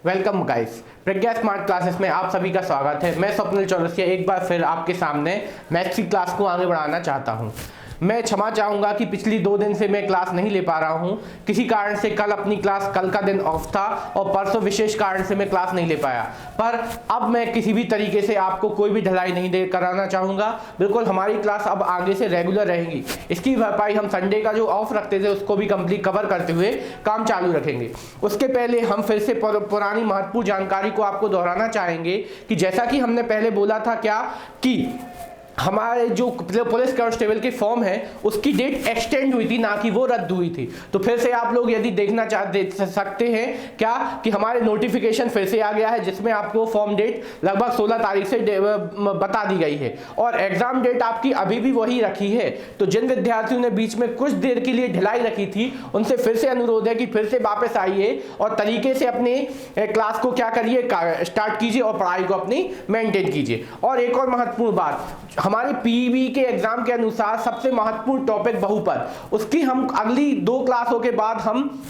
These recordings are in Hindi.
वेलकम गाइस, प्रज्ञा स्मार्ट क्लासेस में आप सभी का स्वागत है। मैं स्वप्निल चौरसिया एक बार फिर आपके सामने मैथ्स की क्लास को आगे बढ़ाना चाहता हूं। मैं क्षमा चाहूँगा कि पिछली 2 दिन से मैं क्लास नहीं ले पा रहा हूँ। किसी कारण से कल का दिन ऑफ था और परसों विशेष कारण से मैं क्लास नहीं ले पाया। पर अब मैं किसी भी तरीके से आपको कोई भी ढिलाई नहीं दे कराना चाहूँगा। बिल्कुल हमारी क्लास अब आगे से रेगुलर रहेगी। इसकी भरपाई हम संडे का जो ऑफ रखते थे उसको भी कंप्लीट कवर करते हुए काम चालू रखेंगे। उसके पहले हम फिर से पुरानी महत्वपूर्ण जानकारी को आपको दोहराना चाहेंगे कि जैसा कि हमने पहले बोला था क्या कि हमारे जो पुलिस कांस्टेबल के फॉर्म है उसकी डेट एक्सटेंड हुई थी, ना कि वो रद्द हुई थी। तो फिर से आप लोग यदि देखना देख सकते हैं क्या कि हमारे नोटिफिकेशन फिर से आ गया है, जिसमें आपको फॉर्म डेट लगभग 16 तारीख से बता दी गई है और एग्जाम डेट आपकी अभी भी वही रखी है। तो जिन विद्यार्थियों ने बीच में कुछ देर के लिए ढिलाई रखी थी उनसे फिर से अनुरोध है कि फिर से वापस आइए और तरीके से अपने क्लास को क्या करिए, स्टार्ट कीजिए और पढ़ाई को अपनी मेंटेन कीजिए। और एक और महत्वपूर्ण बात, हमारे पीईबी के एग्जाम के अनुसार सबसे महत्वपूर्ण टॉपिक बहुपद, उसकी हम अगली 2 क्लासों के बाद हम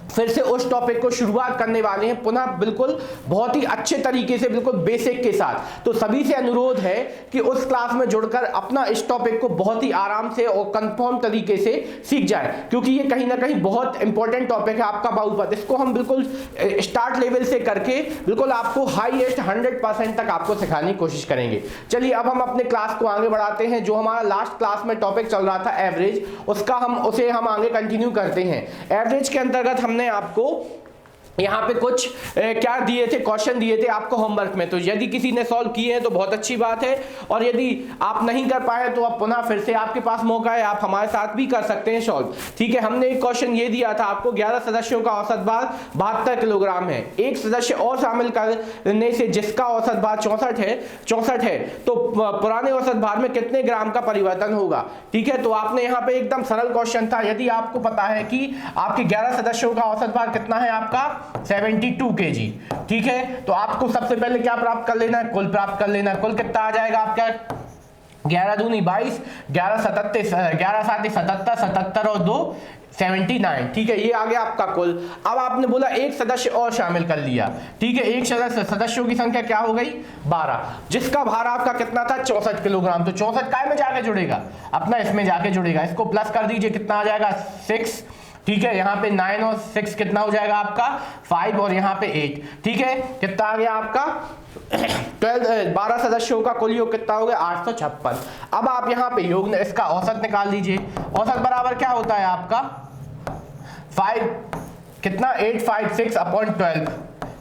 फिर से उस टॉपिक को शुरुआत करने वाले हैं पुनः, बिल्कुल बहुत ही अच्छे तरीके से, बिल्कुल बेसिक के साथ। तो सभी से अनुरोध है कि उस क्लास में जुड़कर अपना इस टॉपिक को बहुत ही आराम से और कंफर्म तरीके से सीख जाए, क्योंकि ये कहीं ना कहीं बहुत इंपॉर्टेंट टॉपिक है आपका बहुपद। इसको हम बिल्कुल स्टार्ट लेवल से करके बिल्कुल आपको हाईएस्ट 100% तक आपको सिखाने की कोशिश करेंगे। चलिए अब हम अपने क्लास को आगे बढ़ाते हैं। जो हमारा लास्ट क्लास में टॉपिक चल रहा था एवरेज, उसे हम आगे कंटिन्यू करते हैं। एवरेज के अंतर्गत हमने आपको यहाँ पे कुछ क्या दिए थे, क्वेश्चन दिए थे आपको होमवर्क में। तो यदि किसी ने सॉल्व किए हैं तो बहुत अच्छी बात है, और यदि आप नहीं कर पाए तो अब पुनः फिर से आपके पास मौका है, आप हमारे साथ भी कर सकते हैं सॉल्व। ठीक है, हमने एक क्वेश्चन ये दिया था आपको, 11 सदस्यों का औसत भार 72 किलोग्राम है। एक सदस्य और शामिल करने से जिसका औसत भार 64 है तो पुराने औसत भार में कितने ग्राम का परिवर्तन होगा। ठीक है, तो आपने यहाँ पे एकदम सरल क्वेश्चन था। यदि आपको पता है कि आपके 11 सदस्यों का औसत भार कितना है, आपका 72 kg। ठीक है, तो आपको सबसे पहले क्या प्राप्त कर लेना है, कुल प्राप्त कर लेना है। कुल कितना आ जाएगा आपका, 11 दूनी 22, 11 7 77, 77 और 2 79। ठीक है, ये आ गया आपका कुल। अब आपने बोला एक सदस्य और शामिल कर लिया। ठीक है, एक सदस्यों की संख्या क्या हो गई, 12, जिसका भार आपका कितना था, 64 किलोग्राम। तो 64 काय में जाके जुड़ेगा, अपना इसमें जाके जुड़ेगा। इसको प्लस कर दीजिए, कितना आ जाएगा 6। ठीक है, यहाँ पे 9 और 6 कितना हो जाएगा आपका 5 और यहाँ पे 8। ठीक है, कितना आ गया आपका 12 सदस्यों का कुल योग कितना हो गया 856। अब आप यहाँ पे योग इसका औसत निकाल लीजिए। औसत बराबर क्या होता है आपका 856/12।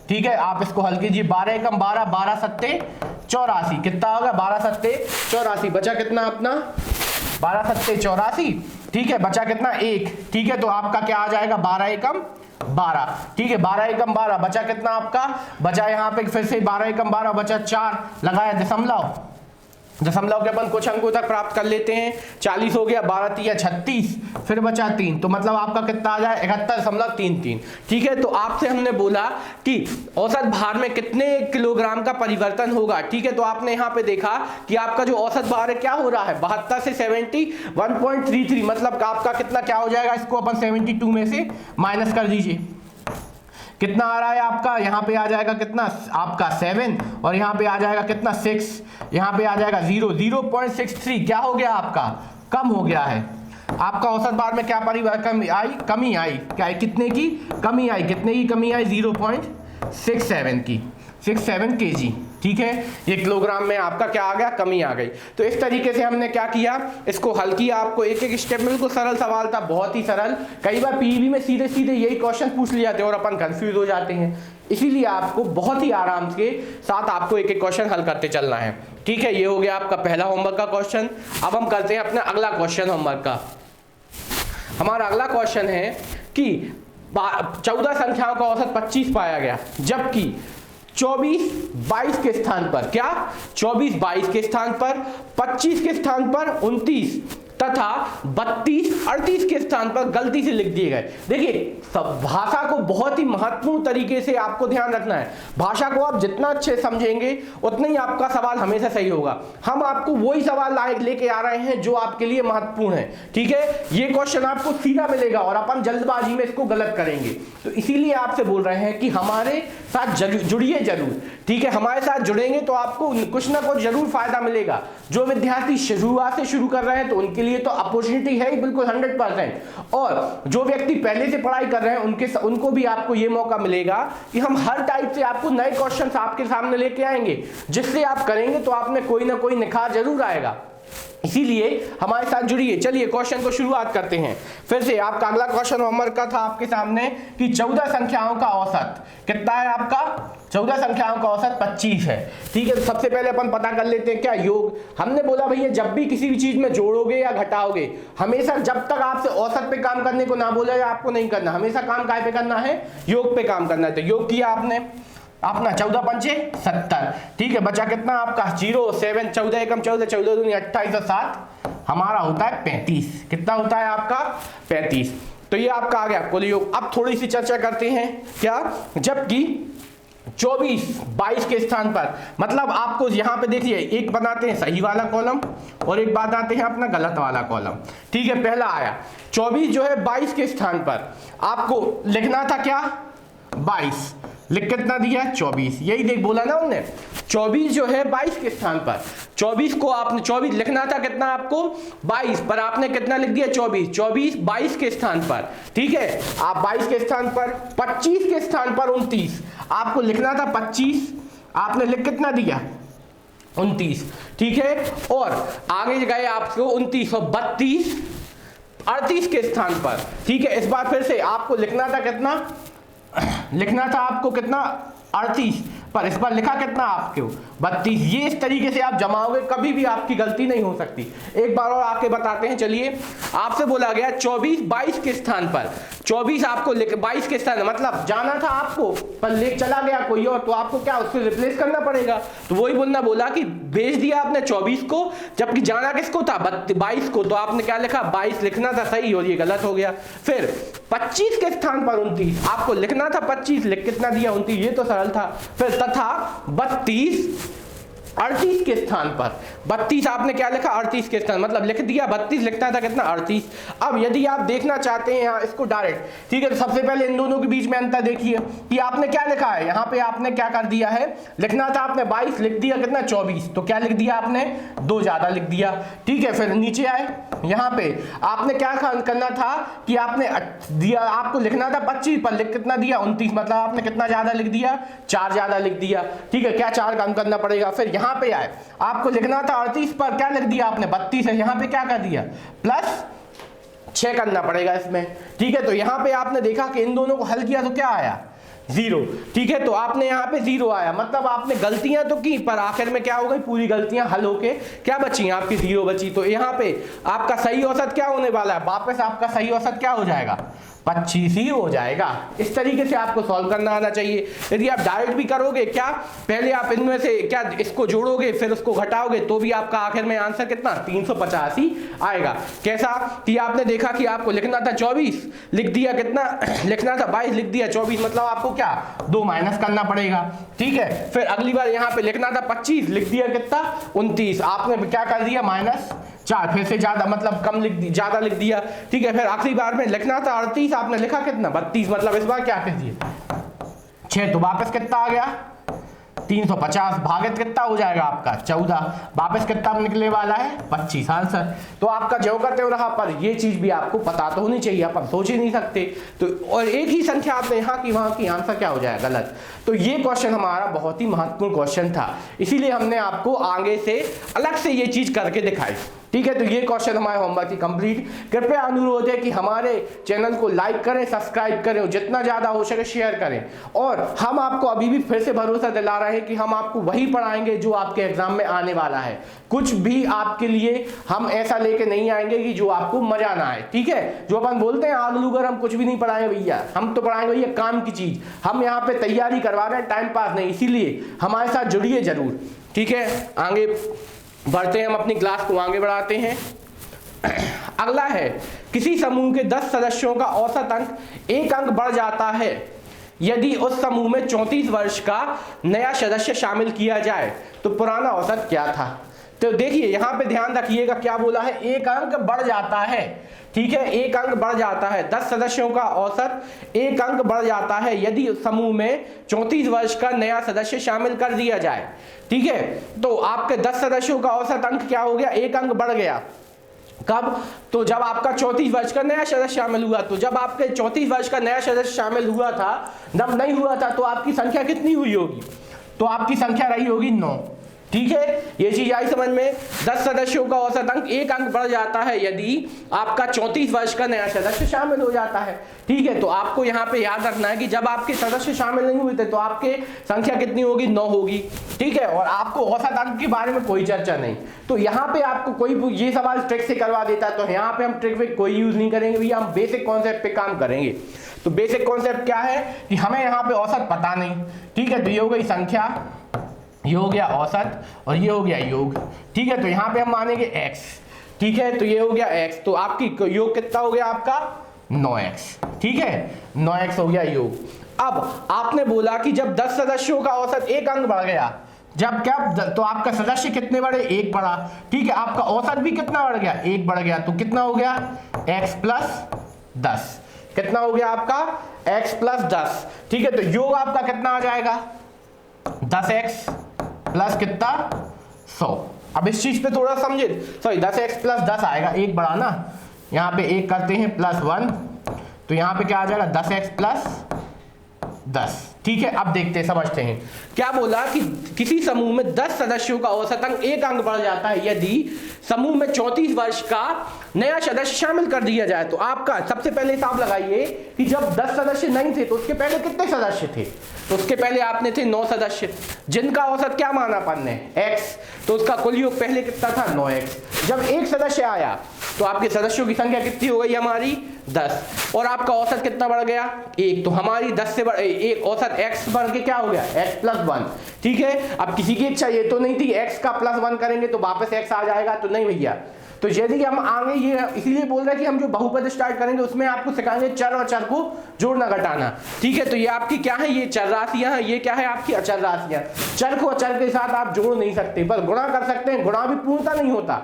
ठीक है, आप इसको हल कीजिए, 12 एकम 12, 12 सत्ते 84, कितना होगा 12 सत्ते 84। बचा कितना अपना 12 सत्ते 84। ठीक है, बचा कितना 1। ठीक है, तो आपका क्या आ जाएगा 12 एकम 12। ठीक है, 12 एकम 12, बचा कितना आपका, बचा यहाँ पे फिर से 12 एकम 12, बचा 4, लगाया दशमलव के अपन कुछ अंकों तक प्राप्त कर लेते हैं। 40 हो गया, 12 तिया 36, फिर बचा 3, तो मतलब आपका कितना आ जाए 71.33। ठीक है, तो आपसे हमने बोला कि औसत भार में कितने किलोग्राम का परिवर्तन होगा। ठीक है, तो आपने यहाँ पे देखा कि आपका जो औसत भार है क्या हो रहा है 72 से 70 1.33, मतलब आपका कितना क्या हो जाएगा, इसको अपन 72 में से माइनस कर दीजिए, कितना आ रहा है आपका, यहाँ पे आ जाएगा कितना आपका 7 और यहाँ पे आ जाएगा कितना 6, यहाँ पे आ जाएगा 0.63। क्या हो गया आपका, कम हो गया है। आपका औसत भार में क्या परिवर्तन आई, कमी आई। क्या कितने की कमी आई, कितने की कमी आई 0.67 की, 67 kg। ठीक है, ये किलोग्राम में आपका क्या आ गया, कमी आ गई। तो इस तरीके से हमने क्या किया, इसको हल किया। आपको एक एक स्टेप में, बिल्कुल सरल सवाल था, बहुत ही सरल। कई बार पीईबी में सीधे सीधे यही क्वेश्चन पूछ लिए जाते हैं और अपन कंफ्यूज हो जाते हैं, इसीलिए आपको बहुत ही आराम के साथ आपको एक एक क्वेश्चन हल करते चलना है। ठीक है, ये हो गया आपका पहला होमवर्क का क्वेश्चन। अब हम करते हैं अपना अगला क्वेश्चन होमवर्क का। हमारा अगला क्वेश्चन है कि 14 संख्याओं का औसत 25 पाया गया, जबकि 24-22 के स्थान पर, क्या 24-22 के स्थान पर, 25 के स्थान पर 29, तथा 32 38 के स्थान पर गलती से लिख दिए गए। देखिए भाषा को बहुत ही महत्वपूर्ण तरीके से आपको ध्यान रखना है। भाषा को आप जितना अच्छे समझेंगे उतना ही आपका सवाल हमेशा सही होगा। हम आपको वही सवाल लेके आ रहे हैं जो आपके लिए महत्वपूर्ण है, ठीक है। ये क्वेश्चन आपको सीधा मिलेगा और अपन जल्दबाजी में इसको गलत करेंगे, तो इसीलिए आपसे बोल रहे हैं कि हमारे साथ जुड़िए जरूर, ठीक है। हमारे साथ जुड़ेंगे तो आपको कुछ ना कुछ जरूर फायदा मिलेगा। जो विद्यार्थी शुरुआत से शुरू कर रहे हैं तो उनके लिए तो अपॉर्चुनिटी है ही बिल्कुल 100%, और जो व्यक्ति पहले से पढ़ाई कर रहे हैं उनको भी आपको ये मौका मिलेगा कि हम हर टाइप से आपको नए क्वेश्चन आपके सामने लेके आएंगे, जिससे आप करेंगे तो आप में कोई ना कोई निखार जरूर आएगा। इसीलिए हमारे साथ जुड़िए। चलिए क्वेश्चन को शुरुआत करते हैं। फिर से आपका अगला क्वेश्चन होमवर्क का था आपके सामने कि 14 संख्याओं का औसत कितना है आपका। 14 संख्याओं का औसत 25 है, ठीक है। तो सबसे पहले अपन पता कर लेते हैं क्या योग। हमने बोला भैया जब भी किसी भी चीज में जोड़ोगे या घटाओगे, हमेशा जब तक आपसे औसत पे काम करने को ना बोला जाए आपको नहीं करना, हमेशा काम काय पे करना है, योग पे काम करना है। तो योग किया आपने अपना 14 पंचे 70, ठीक है। बचा कितना आपका 0 7 14 एकम 14 14 दूनी 28 और 7 हमारा होता है 35। कितना होता है आपका 35। तो ये आपका आ गया कुल योग। अब थोड़ी सी चर्चा करते हैं क्या, जबकि 24 22 के स्थान पर, मतलब आपको यहां पे देखिए एक बनाते हैं सही वाला कॉलम और एक बनाते हैं अपना गलत वाला कॉलम, ठीक है। पहला आया 24 जो है 22 के स्थान पर आपको लिखना था क्या 22, लिख कितना दिया 24, यही देख बोला ना उन्होंने। 24 जो है 22 के स्थान पर, 24 को आपने 24 लिखना था कितना आपको 22, पर आपने कितना लिख दिया 24। 24 22 के स्थान पर, ठीक है। आप 22 के स्थान पर 25 के स्थान पर 29 आपको लिखना था 25, आपने लिख कितना दिया 29, ठीक है। और आगे गए आपको 29 और 32 38 के स्थान पर, ठीक है। इस बार फिर से आपको लिखना था कितना, लिखना था आपको कितना 38, पर इस बार लिखा कितना आपको 32। ये इस तरीके से आप जमाओगे कभी भी आपकी गलती नहीं हो सकती। एक बार और आके बताते हैं। चलिए आपसे बोला गया 24 22 के स्थान पर, 24 आपको 22 के स्थान मतलब जाना था आपको पर ले चला गया कोई और, तो आपको क्या उससे रिप्लेस करना पड़ेगा। तो वही बोला कि भेज दिया आपने 24 को, जबकि जाना किसको था 22 को, तो आपने क्या लिखा 22 लिखना था सही और ये गलत हो गया। फिर 25 के स्थान पर 29 आपको लिखना था 25, लिख कितना दिया 29, ये तो सरल था। फिर तथा 32 38 के स्थान पर, 32 आपने क्या लिखा 38 के स्थान मतलब लिख दिया 32, लिखना था कितना 38। अब यदि आप देखना चाहते हैं यहाँ इसको डायरेक्ट, ठीक है, तो सबसे पहले इन दोनों के बीच में अंतर देखिए कि आपने क्या लिखा है। यहाँ पे आपने क्या कर दिया है, लिखना था आपने 22, लिख दिया कितना 24, तो क्या लिख दिया आपने 2 ज्यादा लिख दिया, ठीक है। फिर नीचे आए, यहाँ पे आपने क्या करना था कि आपने दिया, आपको लिखना था 25 पर लिख कितना दिया 29, मतलब आपने कितना ज्यादा लिख दिया 4 ज्यादा लिख दिया, ठीक है। क्या 4 कम करना पड़ेगा। फिर यहाँ पे आए, आपको लिखना था 38 पर क्या लिख दिया आपने 32 है, यहाँ पे क्या कर दिया प्लस 6 करना पड़ेगा इसमें, ठीक है। तो यहाँ पे आपने देखा कि इन दोनों को हल किया तो क्या आया 0, ठीक है। तो आपने यहाँ पे 0 आया, मतलब आपने गलतियां तो की पर आखिर में क्या हो गई, पूरी गलतियां हल होके क्या बची आपकी 0 बची। तो यहाँ पे आपका सही औसत क्या होने वाला है, वापस आपका सही औसत क्या हो जाएगा 25 ही हो जाएगा। इस तरीके से आपको सॉल्व करना आना चाहिए। यदि आप डायरेक्ट भी करोगे क्या, पहले आप इनमें से क्या इसको जोड़ोगे फिर उसको घटाओगे तो भी आपका आखिर में आंसर कितना 350 ही आएगा। कैसा कि आपने देखा कि आपको लिखना था 24, लिख दिया कितना, लिखना था 22, लिख दिया 24, मतलब आपको क्या 2 माइनस करना पड़ेगा, ठीक है। फिर अगली बार यहाँ पे लिखना था 25, लिख दिया कितना 29, आपने क्या कर दिया -4, फिर से ज्यादा मतलब कम ज्यादा लिख दिया, ठीक है। फिर आखिरी बार में लिखना था 38, आपने लिखा कितना 32, मतलब इस बार क्या कर दिया 6, तो वापस कितना आ गया 350, भागित कितना हो जाएगा आपका 14, वापस कितना निकलने वाला है 25 आंसर। तो आपका जो करते हो रहा, पर ये चीज भी आपको पता तो होनी चाहिए, अपन सोच ही नहीं सकते। तो और एक ही संख्या आपने यहाँ की वहां की, आंसर क्या हो जाएगा गलत। तो ये क्वेश्चन हमारा बहुत ही महत्वपूर्ण क्वेश्चन था, इसीलिए हमने आपको आगे से अलग से ये चीज करके दिखाई, ठीक है। तो ये क्वेश्चन हमारे होमवर्क की कंप्लीट। कृपया अनुरोध है कि हमारे चैनल को लाइक करें, सब्सक्राइब करें, जितना ज्यादा हो सके शेयर करें। और हम आपको अभी भी फिर से भरोसा दिला रहे हैं कि हम आपको वही पढ़ाएंगे जो आपके एग्जाम में आने वाला है। कुछ भी आपके लिए हम ऐसा लेके नहीं आएंगे कि जो आपको मजा ना आए, ठीक है। जो अपन बोलते हैं आग लूगर, हम कुछ भी नहीं पढ़ाएंगे भैया, हम तो पढ़ाएंगे भैया काम की चीज। हम यहाँ पे तैयारी करवा रहे हैं, टाइम पास नहीं, इसीलिए हमारे साथ जुड़िए जरूर, ठीक है। आगे बढ़ते हैं, हम अपनी क्लास को आगे बढ़ाते हैं। अगला है, किसी समूह के 10 सदस्यों का औसत अंक 1 अंक बढ़ जाता है यदि उस समूह में 34 वर्ष का नया सदस्य शामिल किया जाए तो पुराना औसत क्या था। तो देखिए यहाँ पे ध्यान रखिएगा, क्या बोला है, 1 अंक बढ़ जाता है। ठीक है, 1 अंक बढ़ जाता है, 10 सदस्यों का औसत 1 अंक बढ़ जाता है यदि समूह में 34 वर्ष का नया सदस्य शामिल कर दिया जाए। ठीक है, तो आपके 10 सदस्यों का औसत अंक क्या हो गया, 1 अंक बढ़ गया। कब, तो जब आपका 34 वर्ष का नया सदस्य शामिल हुआ। तो जब आपके 34 वर्ष का नया सदस्य शामिल हुआ था, जब नहीं हुआ था, तो आपकी संख्या कितनी हुई होगी, तो आपकी संख्या रही होगी 9। ठीक है, ये चीज आई समझ में। 10 सदस्यों का औसत अंक 1 अंक बढ़ जाता है यदि आपका 34 वर्ष का नया सदस्य शामिल हो जाता है। ठीक है, तो आपको यहाँ पे याद रखना है कि जब आपके सदस्य शामिल नहीं हुए थे तो आपके संख्या कितनी होगी, 9 होगी। ठीक है, और आपको औसत अंक के बारे में कोई चर्चा नहीं। तो यहाँ पे आपको कोई ये सवाल ट्रिक से करवा देता है, तो यहाँ पे हम ट्रिक पे कोई यूज नहीं करेंगे भैया, हम बेसिक कॉन्सेप्ट पे काम करेंगे। तो बेसिक कॉन्सेप्ट क्या है कि हमें यहाँ पे औसत पता नहीं। ठीक है, तो ये हो गई संख्या, ये हो गया औसत, और ये हो गया योग। ठीक है, तो यहाँ पे हम मानेंगे x। ठीक है, तो ये हो गया x, तो आपकी योग कितना हो गया आपका 9x। ठीक है, 9x हो गया योग। अब आपने बोला कि जब 10 सदस्यों का औसत 1 अंक बढ़ गया, जब क्या, तो आपका सदस्य कितने बढ़े, 1 बढ़ा। ठीक है, आपका औसत भी कितना बढ़ गया, 1 बढ़ गया, तो कितना हो गया x प्लस 10। कितना हो गया आपका x प्लस 10। ठीक है, तो योग आपका कितना आ जाएगा, 10x प्लस कितना 100। अब इस चीज पे थोड़ा समझे, सॉरी 10x प्लस 10 आएगा, 1 बढ़ा ना, यहाँ पे 1 करते हैं प्लस 1, तो यहाँ पे क्या आ जाएगा 10x प्लस 10। ठीक है, अब देखते हैं, समझते हैं। क्या बोला कि किसी समूह में 10 सदस्यों का औसत अंक 1 अंक बढ़ जाता है यदि समूह में 34 वर्ष का नया सदस्य शामिल कर दिया जाए। तो आपका सबसे पहले हिसाब लगाइए कि जब 10 सदस्य नहीं थे तो उसके पहले कितने सदस्य थे, तो उसके पहले आपने थे 9 सदस्य, जिनका औसत क्या माना अपन ने, x, तो उसका कुल योग पहले कितना था 9x। जब 1 सदस्य आया तो आपके सदस्यों की संख्या कितनी हो गई हमारी 10, और आपका औसत कितना बढ़ गया 1, तो हमारी 10 से बढ़ एक औसत x बढ़ के क्या हो गया x प्लस 1। ठीक है, अब किसी की इच्छा ये तो नहीं थी x का प्लस 1 करेंगे तो वापस x आ जाएगा, तो नहीं भैया। तो यदि हम आगे ये इसीलिए बोल रहे हैं कि हम जो बहुपद स्टार्ट करेंगे उसमें आपको सिखाएंगे चर और चर को जोड़ना घटाना। ठीक है, तो ये आपकी क्या है, ये चर राशियां हैं, ये क्या है आपकी अचर राशियां। चर को अचर के साथ आप जोड़ नहीं सकते, बस गुणा कर सकते हैं। गुणा भी पूर्णता नहीं होता,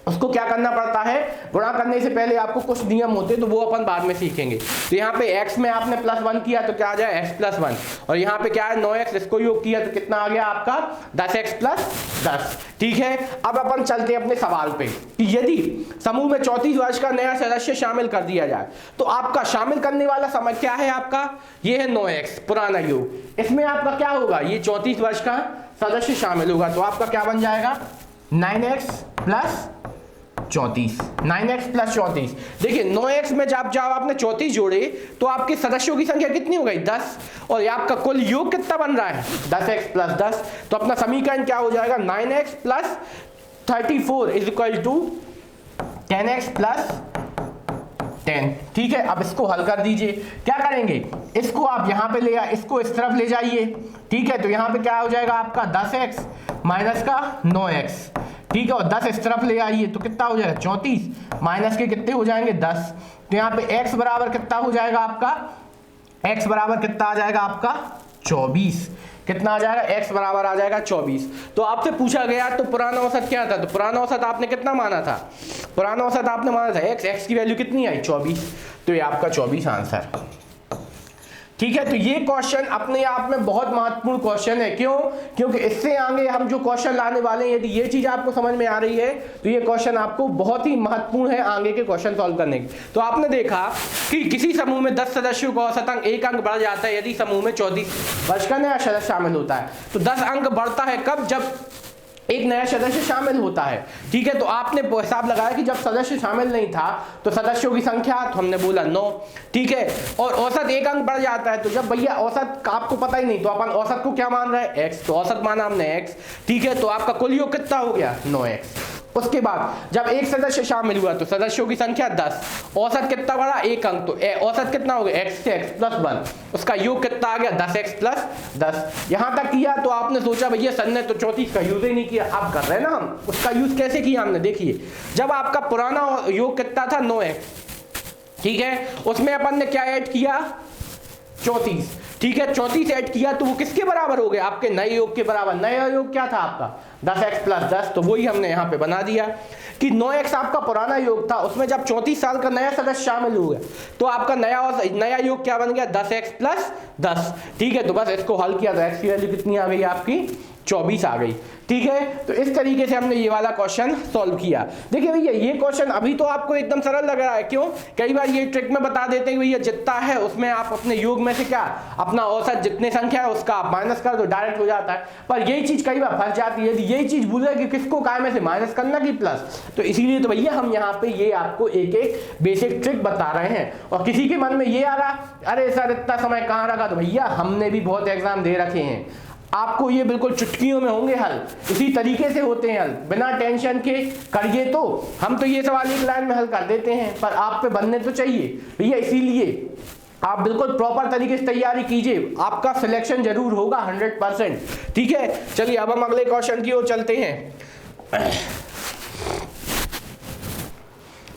उसको क्या करना पड़ता है, गुणा करने से पहले आपको कुछ नियम होते हैं, तो वो अपन बाद में सीखेंगे। तो यहाँ पे x में आपने प्लस 1 किया तो क्या आ जाए x प्लस 1, और यहाँ पे क्या है 9x, इसको योग किया तो कितना आ गया आपका 10x प्लस 10। ठीक है, अब अपन चलते हैं अपने सवाल पे कि यदि समूह में 34 वर्ष का नया सदस्य शामिल कर दिया जाए तो आपका शामिल करने वाला समय क्या है आपका, ये है 9x पुराना योग। इसमें आपका क्या होगा, ये 34 वर्ष का सदस्य शामिल होगा, तो आपका क्या बन जाएगा 9x प्लस 34, 9x प्लस 34। देखिए 9x में जब आपने 34 जोड़े तो आपके सदस्यों की संख्या कितनी हो गई 10, और ये आपका कुल योग कितना बन रहा है 10x प्लस 10। तो अपना समीकरण क्या हो जाएगा 9x plus 34 is equal to 10x plus 10। ठीक है, अब इसको हल कर दीजिए। क्या करेंगे, इसको आप यहाँ पे ले आए, इसको इस तरफ ले जाइए। ठीक है, तो यहाँ पे क्या हो जाएगा आपका 10x माइनस का 9x। ठीक है, और 10 इस तरफ ले आइए तो कितना हो जाएगा 34 माइनस के कितने हो जाएंगे 10। तो यहाँ पे x बराबर कितना हो जाएगा आपका, x बराबर कितना आ जाएगा आपका 24। कितना आ जाएगा, x बराबर आ जाएगा 24। तो आपसे पूछा गया तो पुराना औसत क्या था, तो पुराना औसत आपने कितना माना था, पुराना औसत आपने माना था x की वैल्यू कितनी आई 24, तो ये आपका 24 आंसर। ठीक है, तो ये क्वेश्चन अपने आप में बहुत महत्वपूर्ण क्वेश्चन है। क्यों, क्योंकि इससे आगे हम जो क्वेश्चन लाने वाले हैं, यदि ये चीज आपको समझ में आ रही है तो ये क्वेश्चन आपको बहुत ही महत्वपूर्ण है आगे के क्वेश्चन सॉल्व करने के। तो आपने देखा कि किसी समूह में 10 सदस्यों का औसत अंक 1 अंक बढ़ जाता है यदि समूह में 34 वर्ष का नया सदस्य शामिल होता है। तो 10 अंक बढ़ता है कब, जब एक नया सदस्य शामिल होता है। ठीक है, तो आपने हिसाब लगाया कि जब सदस्य शामिल नहीं था तो सदस्यों की संख्या, तो हमने बोला 9। ठीक है, और औसत 1 अंक बढ़ जाता है, तो जब भैया औसत का आपको पता ही नहीं तो अपन औसत को क्या मान रहे हैं x, तो औसत माना हमने x। ठीक है, तो आपका कुल योग कितना हो गया 9x। उसके बाद जब एक सदस्य शामिल हुआ तो सदस्यों की संख्या 10, औसत कितना बढ़ा, 1 अंक, तो औसत कितना हो गया, x से x प्लस 1, उसका योग कितना आ गया, 10x प्लस 10। यहां तक किया तो आपने सोचा भैया सर ने तो 34 का यूज ही नहीं किया, आप कर रहे हैं ना हम, उसका यूज कैसे किया हमने, देखिए जब आपका पुराना योग कितना था 9x, ठीक है, उसमें अपन ने क्या ऐड किया, 34, ठीक है, 34 ऐड किया तो वो किसके बराबर हो गया, आपके नए योग के बराबर। नया योग क्या था आपका 10x प्लस 10, तो वही हमने यहाँ पे बना दिया कि 9x आपका पुराना योग था, उसमें जब 34 साल का नया सदस्य शामिल हो गया तो आपका नया योग क्या बन गया, 10x प्लस 10, ठीक है। तो बस इसको हल किया तो x की वैल्यू कितनी आ गई आपकी, 24 आ गई, ठीक है। तो इस तरीके से हमने ये वाला क्वेश्चन सॉल्व किया। देखिए भैया ये क्वेश्चन अभी तो आपको एकदम सरल लग रहा है, क्यों, कई बार ये ट्रिक में बता देते हैं भैया जितना है उसमें आप अपने योग में से क्या अपना औसत जितने संख्या है उसका आप माइनस कर दो, डायरेक्ट हो जाता है। पर यही चीज कई बार फंस जाती है, यदि यही चीज भूल गए कि किसको काय में से माइनस करना कि प्लस, तो इसीलिए तो भैया हम यहाँ पे ये आपको एक एक बेसिक ट्रिक बता रहे हैं। और किसी के मन में ये आ रहा अरे सर इतना समय कहाँ रखा, तो भैया हमने भी बहुत एग्जाम दे रखे हैं, आपको ये बिल्कुल चुटकियों में होंगे हल, इसी तरीके से होते हैं हल, बिना टेंशन के करिए। तो हम तो ये सवाल एक लाइन में हल कर देते हैं, पर आप पे बनने तो चाहिए भैया, इसीलिए आप बिल्कुल प्रॉपर तरीके से तैयारी कीजिए, आपका सिलेक्शन जरूर होगा 100%, ठीक है। चलिए अब हम अगले क्वेश्चन की ओर चलते हैं।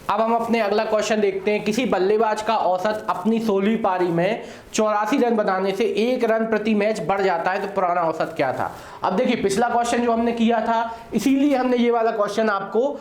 अब हम अपने अगला क्वेश्चन देखते हैं। किसी बल्लेबाज का औसत अपनी 16वीं पारी में 84 रन बनाने से 1 रन प्रति मैच बढ़ जाता है, तो पुराना औसत क्या था। अब देखिए पिछला क्वेश्चन जो हमने किया था, इसीलिए हमने ये वाला क्वेश्चन आपको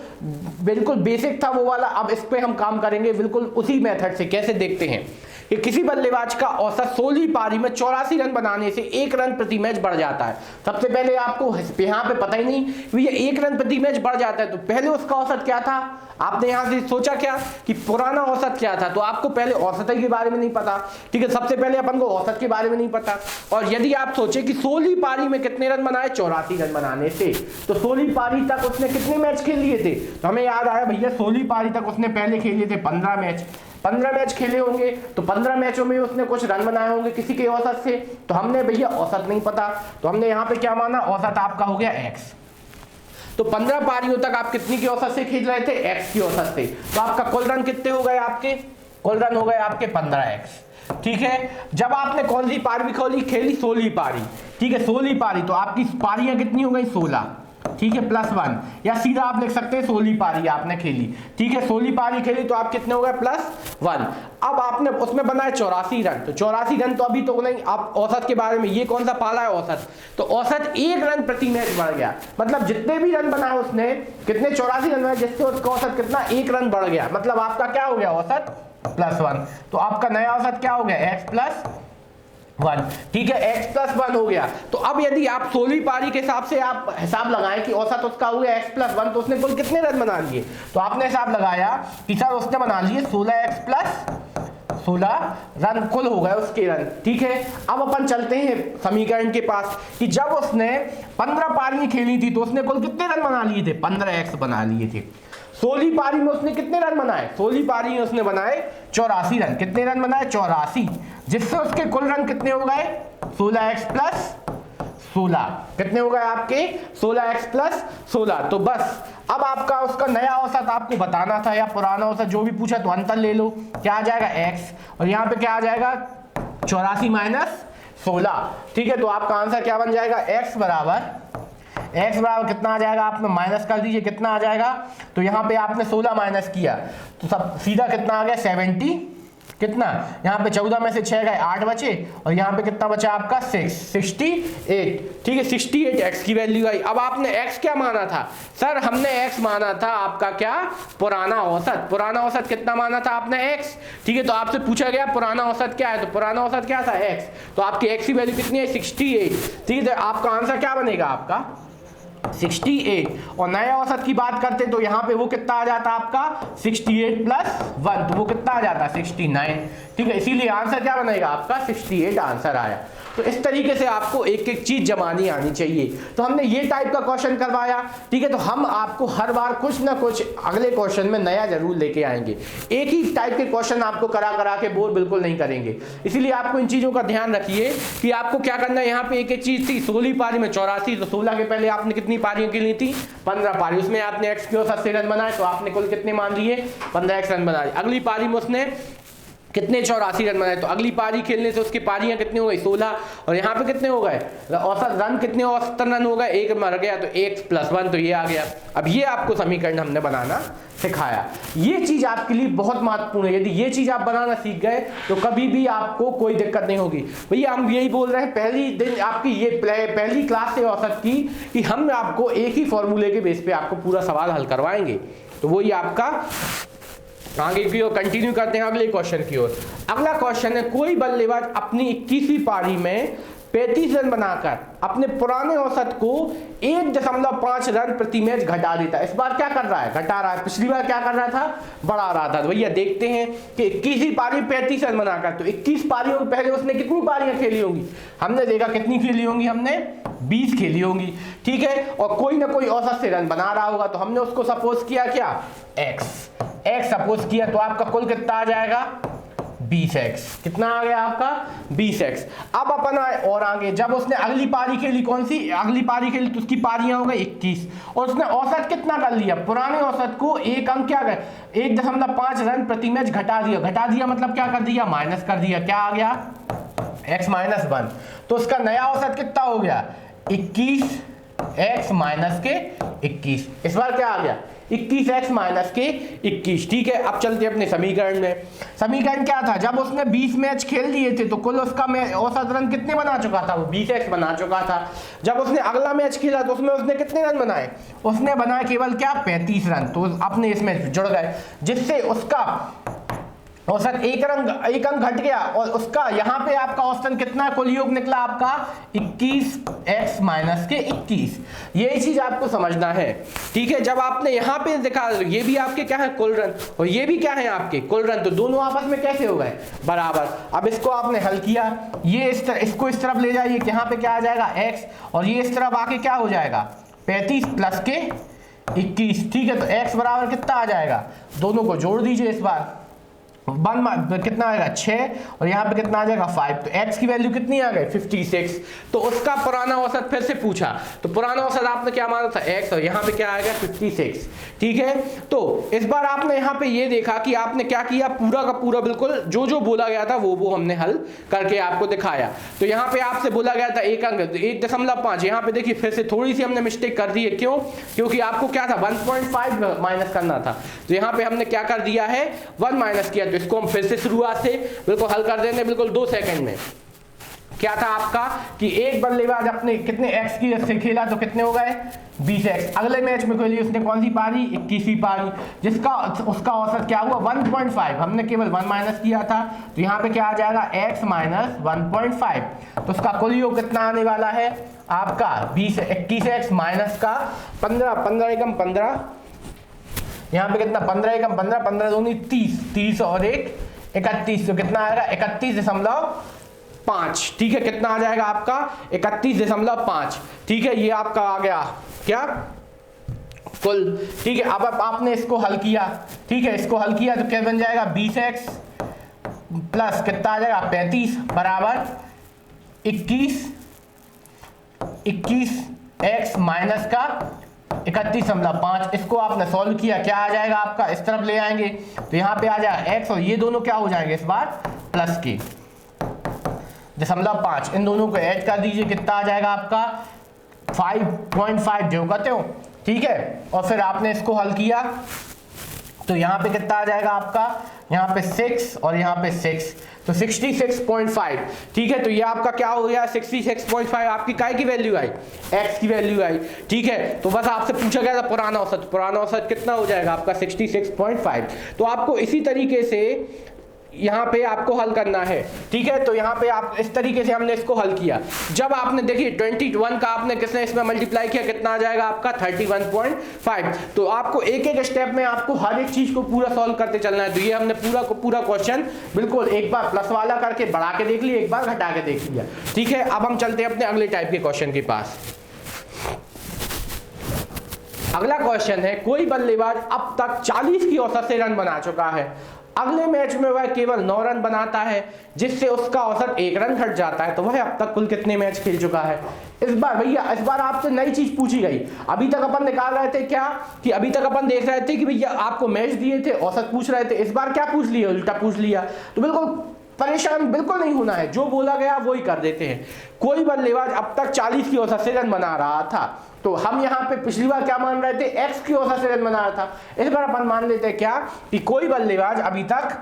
बिल्कुल बेसिक था वो वाला, अब इस पे हम काम करेंगे बिल्कुल उसी मेथड से। कैसे देखते हैं कि किसी बल्लेबाज का औसत 16वीं पारी में 84 रन बनाने से 1 रन प्रति मैच बढ़ जाता है। सबसे पहले आपको यहाँ पे पता ही नहीं भैया 1 रन प्रति मैच बढ़ जाता है, तो पहले उसका औसत क्या था, आपने यहां से सोचा क्या कि पुराना औसत क्या था, तो आपको पहले औसत के बारे में नहीं पता, ठीक है। सबसे पहले अपन को औसत के बारे में नहीं पता, और यदि आप सोचे कि 16वीं पारी में कितने रन बनाए, 84 रन बनाने से, तो 16वीं पारी तक उसने कितने मैच खेल लिए थे, तो हमें याद आया भैया 16वीं पारी तक उसने पहले खेले थे 15 मैच, 15 मैच खेले होंगे, तो 15 मैचों में उसने कुछ रन बनाए होंगे किसी के औसत से, तो हमने भैया औसत नहीं पता, तो हमने यहाँ पे क्या माना, औसत आपका हो गया x। तो 15 पारियों तक आप कितनी की औसत से खेल रहे थे, x की औसत से, तो आपका कुल रन कितने हो गए, आपके कुल रन हो गए आपके 15x, ठीक है। जब आपने कौन सी पारी खेली 16वीं पारी, ठीक है, 16वीं पारी, तो आपकी पारियां कितनी हो गई 16, ठीक है, +1, या सीधा आप लिख सकते हैं 16वीं पारी आपने खेली, ठीक है, 16वीं पारी खेली तो आप कितने हो गए +1। अब आपने उसमें बनाए 84 रन, तो 84 रन तो अभी तो नहीं, आप औसत के बारे में, ये कौन सा पाला है औसत, तो औसत 1 रन प्रति मैच बढ़ गया, मतलब जितने भी रन बनाए उसने, कितने 84 रन बनाए, जिससे उसका औसत कितना 1 रन बढ़ गया, मतलब आपका क्या हो गया औसत +1, तो आपका नया औसत क्या हो गया x +1, ठीक है, x +1 हो गया। तो अब यदि आप 16वीं पारी के हिसाब से आप हिसाब लगाएं कि औसत उसका हो गया x +1, तो उसने कुल कितने रन बना लिए, तो आपने हिसाब लगाया कि सर उसने बना लिए 16 रन कुल हो गए उसके रन, ठीक है। अब अपन चलते हैं समीकरण के पास कि जब उसने 15 पारियां खेली थी तो उसने कुल कितने रन बना लिए थे, 15x बना लिए थे। 16वीं पारी में उसने कितने रन बनाए, 16वीं पारी में उसने बनाए 84 रन, कितने रन बनाए 84, जिससे उसके कुल रन कितने हो गए 16x + 16, कितने हो गए आपके 16x + 16। तो बस अब आपका उसका नया औसत आपको बताना था, या पुराना औसत जो भी पूछा तो अंतर ले लो, क्या आ जाएगा x, और यहाँ पे क्या आ जाएगा 84 - 16, ठीक है। तो आपका आंसर क्या बन जाएगा, x बराबर कितना आ जाएगा, आपने माइनस कर दीजिए, कितना आ जाएगा, तो यहाँ पे आपने 16 माइनस किया तो सब सीधा कितना आ गया 70, कितना, यहाँ पे 14 में से 6 गए 8 बचे, और यहाँ पे कितना बचा आपका 68, ठीक है, 68 x की वैल्यू आई। अब आपने x क्या माना था, सर हमने x माना था आपका क्या, पुराना औसत कितना माना था आपने x, ठीक है। तो आपसे पूछा गया पुराना औसत क्या है, तो पुराना औसत क्या था x, तो आपकी x की वैल्यू कितनी है 68, ठीक है। आपका आंसर क्या बनेगा आपका 68, और नया औसत की बात करते तो यहाँ पे वो कितना आ जाता आपका 68 + 1, तो वो कितना आ जाता 69, ठीक है। इसीलिए आंसर क्या बनेगा आपका 68 आंसर आया। तो इस तरीके से आपको एक एक चीज जमानी आनी चाहिए। तो हमने ये टाइप का क्वेश्चन करवाया, ठीक है। तो हम आपको हर बार कुछ ना कुछ अगले क्वेश्चन में नया जरूर लेके आएंगे, एक ही टाइप के क्वेश्चन आपको करा के बोर बिल्कुल नहीं करेंगे। इसीलिए आपको इन चीजों का ध्यान रखिए कि आपको क्या करना है। यहाँ पे एक एक चीज थी, 16वीं पारी में 84, तो 16 के पहले आपने कितने कितनी पारियों की ली थी? 15 पारी। उसमें आपने एक्स की औसत से रन बनाए तो आपने कुल कितने मान लिए? 15x रन बनाए। अगली पारी में उसने कितने 84 रन बनाए, तो अगली पारी खेलने से उसकी पारियां कितनी हो गई? 16। और यहाँ पे कितने हो गए? औसत रन कितने औसत रन हो गए? 1 मर गया तो 1+1 तो ये आ गया। अब ये आपको समीकरण हमने बनाना सिखाया। ये चीज आपके लिए बहुत महत्वपूर्ण है। यदि ये चीज आप बनाना सीख गए तो कभी भी आपको कोई दिक्कत नहीं होगी। भैया हम यही बोल रहे हैं पहली दिन आपकी ये पहली क्लास से औसत की कि हम आपको एक ही फॉर्मूले के बेस पे आपको पूरा सवाल हल करवाएंगे। तो वही आपका आगे की ओर कंटिन्यू करते हैं अगले क्वेश्चन की ओर। अगला क्वेश्चन है, कोई बल्लेबाज अपनी 21वीं पारी में 35 रन बनाकर अपने पुराने औसत को 1.5 रन प्रति मैच घटा देता है। इस बार क्या कर रहा है? घटा रहा है। पिछली बार क्या कर रहा था? बढ़ा रहा था। तो भैया देखते हैं कि 21वीं पारी 35 रन बनाकर, तो 21 पारियों के पहले उसने कितनी पारियां खेली होंगी? हमने देखा कितनी खेली होंगी, हमने 20 खेली होंगी, ठीक है। और कोई ना कोई औसत से रन बना रहा होगा, तो हमने उसको सपोज किया क्या? x सपोज किया, तो आपका कुल कितना आ जाएगा? 20x। कितना आ गया आपका? 20x। अब अपन आए और आगे, जब उसने अगली पारी खेली, कौन सी अगली पारी खेली, तो उसकी पारियां हो गई 21 और उसने औसत कितना कर लिया? पुराने औसत को एक अंक क्या गए? 1.5 रन प्रति मैच घटा दिया। घटा दिया मतलब क्या कर दिया? माइनस कर दिया। क्या आ गया? x minus 1। तो उसका नया औसत कितना हो गया? 21 x माइनस के 21। इस बार क्या आ गया? 21x माइनस के 21, ठीक है। अब चलते अपने समीकरण में। समीकरण क्या था? जब उसने 20 मैच खेल लिए थे तो कुल उसका औसत रन कितने बना चुका था? वो 20x बना चुका था। जब उसने अगला मैच खेला तो उसमें उसने कितने रन बनाए? उसने बनाए केवल क्या? 35 रन। तो अपने इसमें जुड़ गए, जिससे उसका औसत एक अंक घट गया और उसका यहाँ पे आपका औसतन कितना कुल योग निकला आपका? 21x माइनस के 21। यही चीज आपको समझना है, ठीक है। जब आपने यहाँ पे देखा ये भी आपके क्या है? कुल रन, और ये भी क्या है? आपके कुल रन। तो दोनों आपस में कैसे हो गए? बराबर। अब इसको आपने हल किया, ये इसको इस तरफ ले जाइए, यहाँ पे क्या आ जाएगा? x, और ये इस तरफ आके क्या हो जाएगा? 35 प्लस के 21, ठीक है। तो x बराबर कितना आ जाएगा? दोनों को जोड़ दीजिए। इस बार 1 कितना आएगा? 6, और यहाँ पे कितना आ जाएगा? 5। तो x की वैल्यू कितनी आ गई? 56। तो उसका पुराना औसत फिर से पूछा, तो पुराना औसत आपने क्या माना था? x, और यहाँ पे क्या आएगा? 56, ठीक है। तो इस बार आपने यहाँ पे ये देखा कि आपने क्या किया? पूरा का पूरा बिल्कुल जो जो बोला गया था वो हमने हल करके आपको दिखाया। तो यहाँ पे आपसे बोला गया था एक अंक 1.5। यहाँ पे देखिए फिर से थोड़ी सी हमने मिस्टेक कर दी है। क्यों? क्योंकि आपको क्या था? 1.5 माइनस करना था। तो यहाँ पे हमने क्या कर दिया है? 1 माइनस किया। तो इसको हम फिर से शुरुआत से बिल्कुल हल कर देंगे, बिल्कुल 2 सेकंड में। क्या था आपका कि एक बल्लेबाज अपने कितने x की से खेला, तो कितने हो गए? 20x। अगले मैच में खेली उसने कौन सी पारी? 21वीं पारी, जिसका उसका औसत क्या हुआ? 1.5। हमने केवल 1 माइनस किया था, तो यहाँ पे क्या आ जाएगा? x minus 1.5। तो उसका कुल योग कितना आने वाला है आपका? 21x माइनस का 15 एकम 15, यहाँ पे कितना? 15 एकम 15, 15 दूनी 30, 30 और 1 31। तो कितना आएगा? 31.5, ठीक है। कितना आ जाएगा आपका? 31.5, ठीक है। ये आपका आ गया क्या? कुल, ठीक है। अब आपने इसको हल किया, ठीक है। इसको हल किया तो क्या बन जाएगा? 20x प्लस कितना आ जाएगा? 35 बराबर 21x माइनस का 31.5। इसको आपने सॉल्व किया, क्या आ जाएगा आपका? इस तरफ ले आएंगे तो यहाँ पे आ जाएगा x, और ये दोनों क्या हो जाएंगे इस बार? प्लस के 0.5। इन दोनों को ऐड कर दीजिए, कितना आ जाएगा आपका? 5.5 जो कहते हो, ठीक है। और फिर आपने इसको हल किया तो यहाँ पे कितना आ जाएगा आपका? यहाँ पे 6 और यहाँ पे 6, तो 66.5, ठीक है। तो ये आपका क्या हो गया? 66.5 आपकी काय की वैल्यू आई? x की वैल्यू आई, ठीक है। तो बस आपसे पूछा गया था पुराना औसत, पुराना औसत कितना हो जाएगा आपका? 66.5। तो आपको इसी तरीके से यहाँ पे आपको हल करना है, ठीक है। तो यहाँ पे आप इस तरीके से हमने इसको हल किया। जब आपने देखिए 21 का आपने किसने इसमें मल्टीप्लाई किया, कितना आ जाएगा आपका? 31.5। तो आपको एक एक स्टेप में आपको हर एक चीज को पूरा सॉल्व करते चलना है। तो ये हमने पूरा को पूरा क्वेश्चन बिल्कुल एक बार प्लस वाला करके बढ़ा के देख लिया, एक बार घटा के देख लिया, ठीक है। अब हम चलते हैं अपने अगले टाइप के क्वेश्चन के पास। अगला क्वेश्चन है, कोई बल्लेबाज अब तक 40 की औसत से रन बना चुका है अगले मैच में वह केवल 9 रन बनाता है जिससे उसका औसत 1 रन घट जाता है, तो वह अब तक कुल कितने मैच खेल चुका है। इस बार भैया, इस बार आपसे नई चीज पूछी गई। अभी तक अपन निकाल रहे थे क्या कि अभी तक अपन देख रहे थे कि भैया आपको मैच दिए थे, औसत पूछ रहे थे। इस बार क्या पूछ लिया, उल्टा पूछ लिया। तो बिल्कुल परेशान बिल्कुल नहीं होना है, जो बोला गया वही कर देते हैं। कोई बल्लेबाज अब तक 40 की औसत से रन बना रहा था, तो हम यहाँ पे पिछली बार क्या मान रहे थे, x की औसत से रन बना रहा था। इस बार अपन मान लेते हैं क्या कि कोई बल्लेबाज अभी तक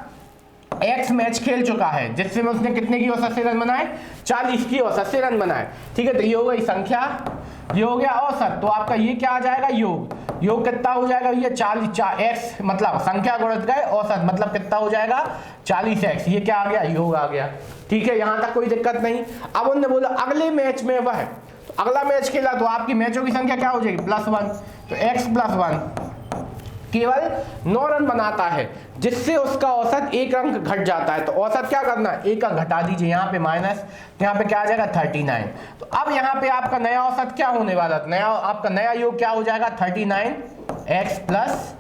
x मैच खेल चुका है जिससे में उसने कितने की औसत से रन बनाए, 40 की औसत से रन बनाए। ठीक है, तो ये हो गई संख्या, ये हो गया औसत। तो आपका ये क्या आ जाएगा, योग। योग कितना हो जाएगा, ये 40 x मतलब संख्या गुणित गए औसत, मतलब कितना हो जाएगा 40x। ये क्या आ गया, योग आ गया। ठीक है, यहां तक कोई दिक्कत नहीं। अब उन्होंने बोला अगले मैच में वह, तो अगला मैच खेला तो आपकी मैचों की संख्या क्या हो जाएगी, +1। तो x + 1 केवल 9 रन बनाता है जिससे उसका औसत 1 अंक घट जाता है। तो औसत क्या करना है, 1 अंक घटा दीजिए, यहाँ पे माइनस, तो यहाँ पे क्या आ जाएगा 39। तो अब यहाँ पे आपका नया औसत क्या होने वाला, नया आपका नया योग क्या हो जाएगा 39x +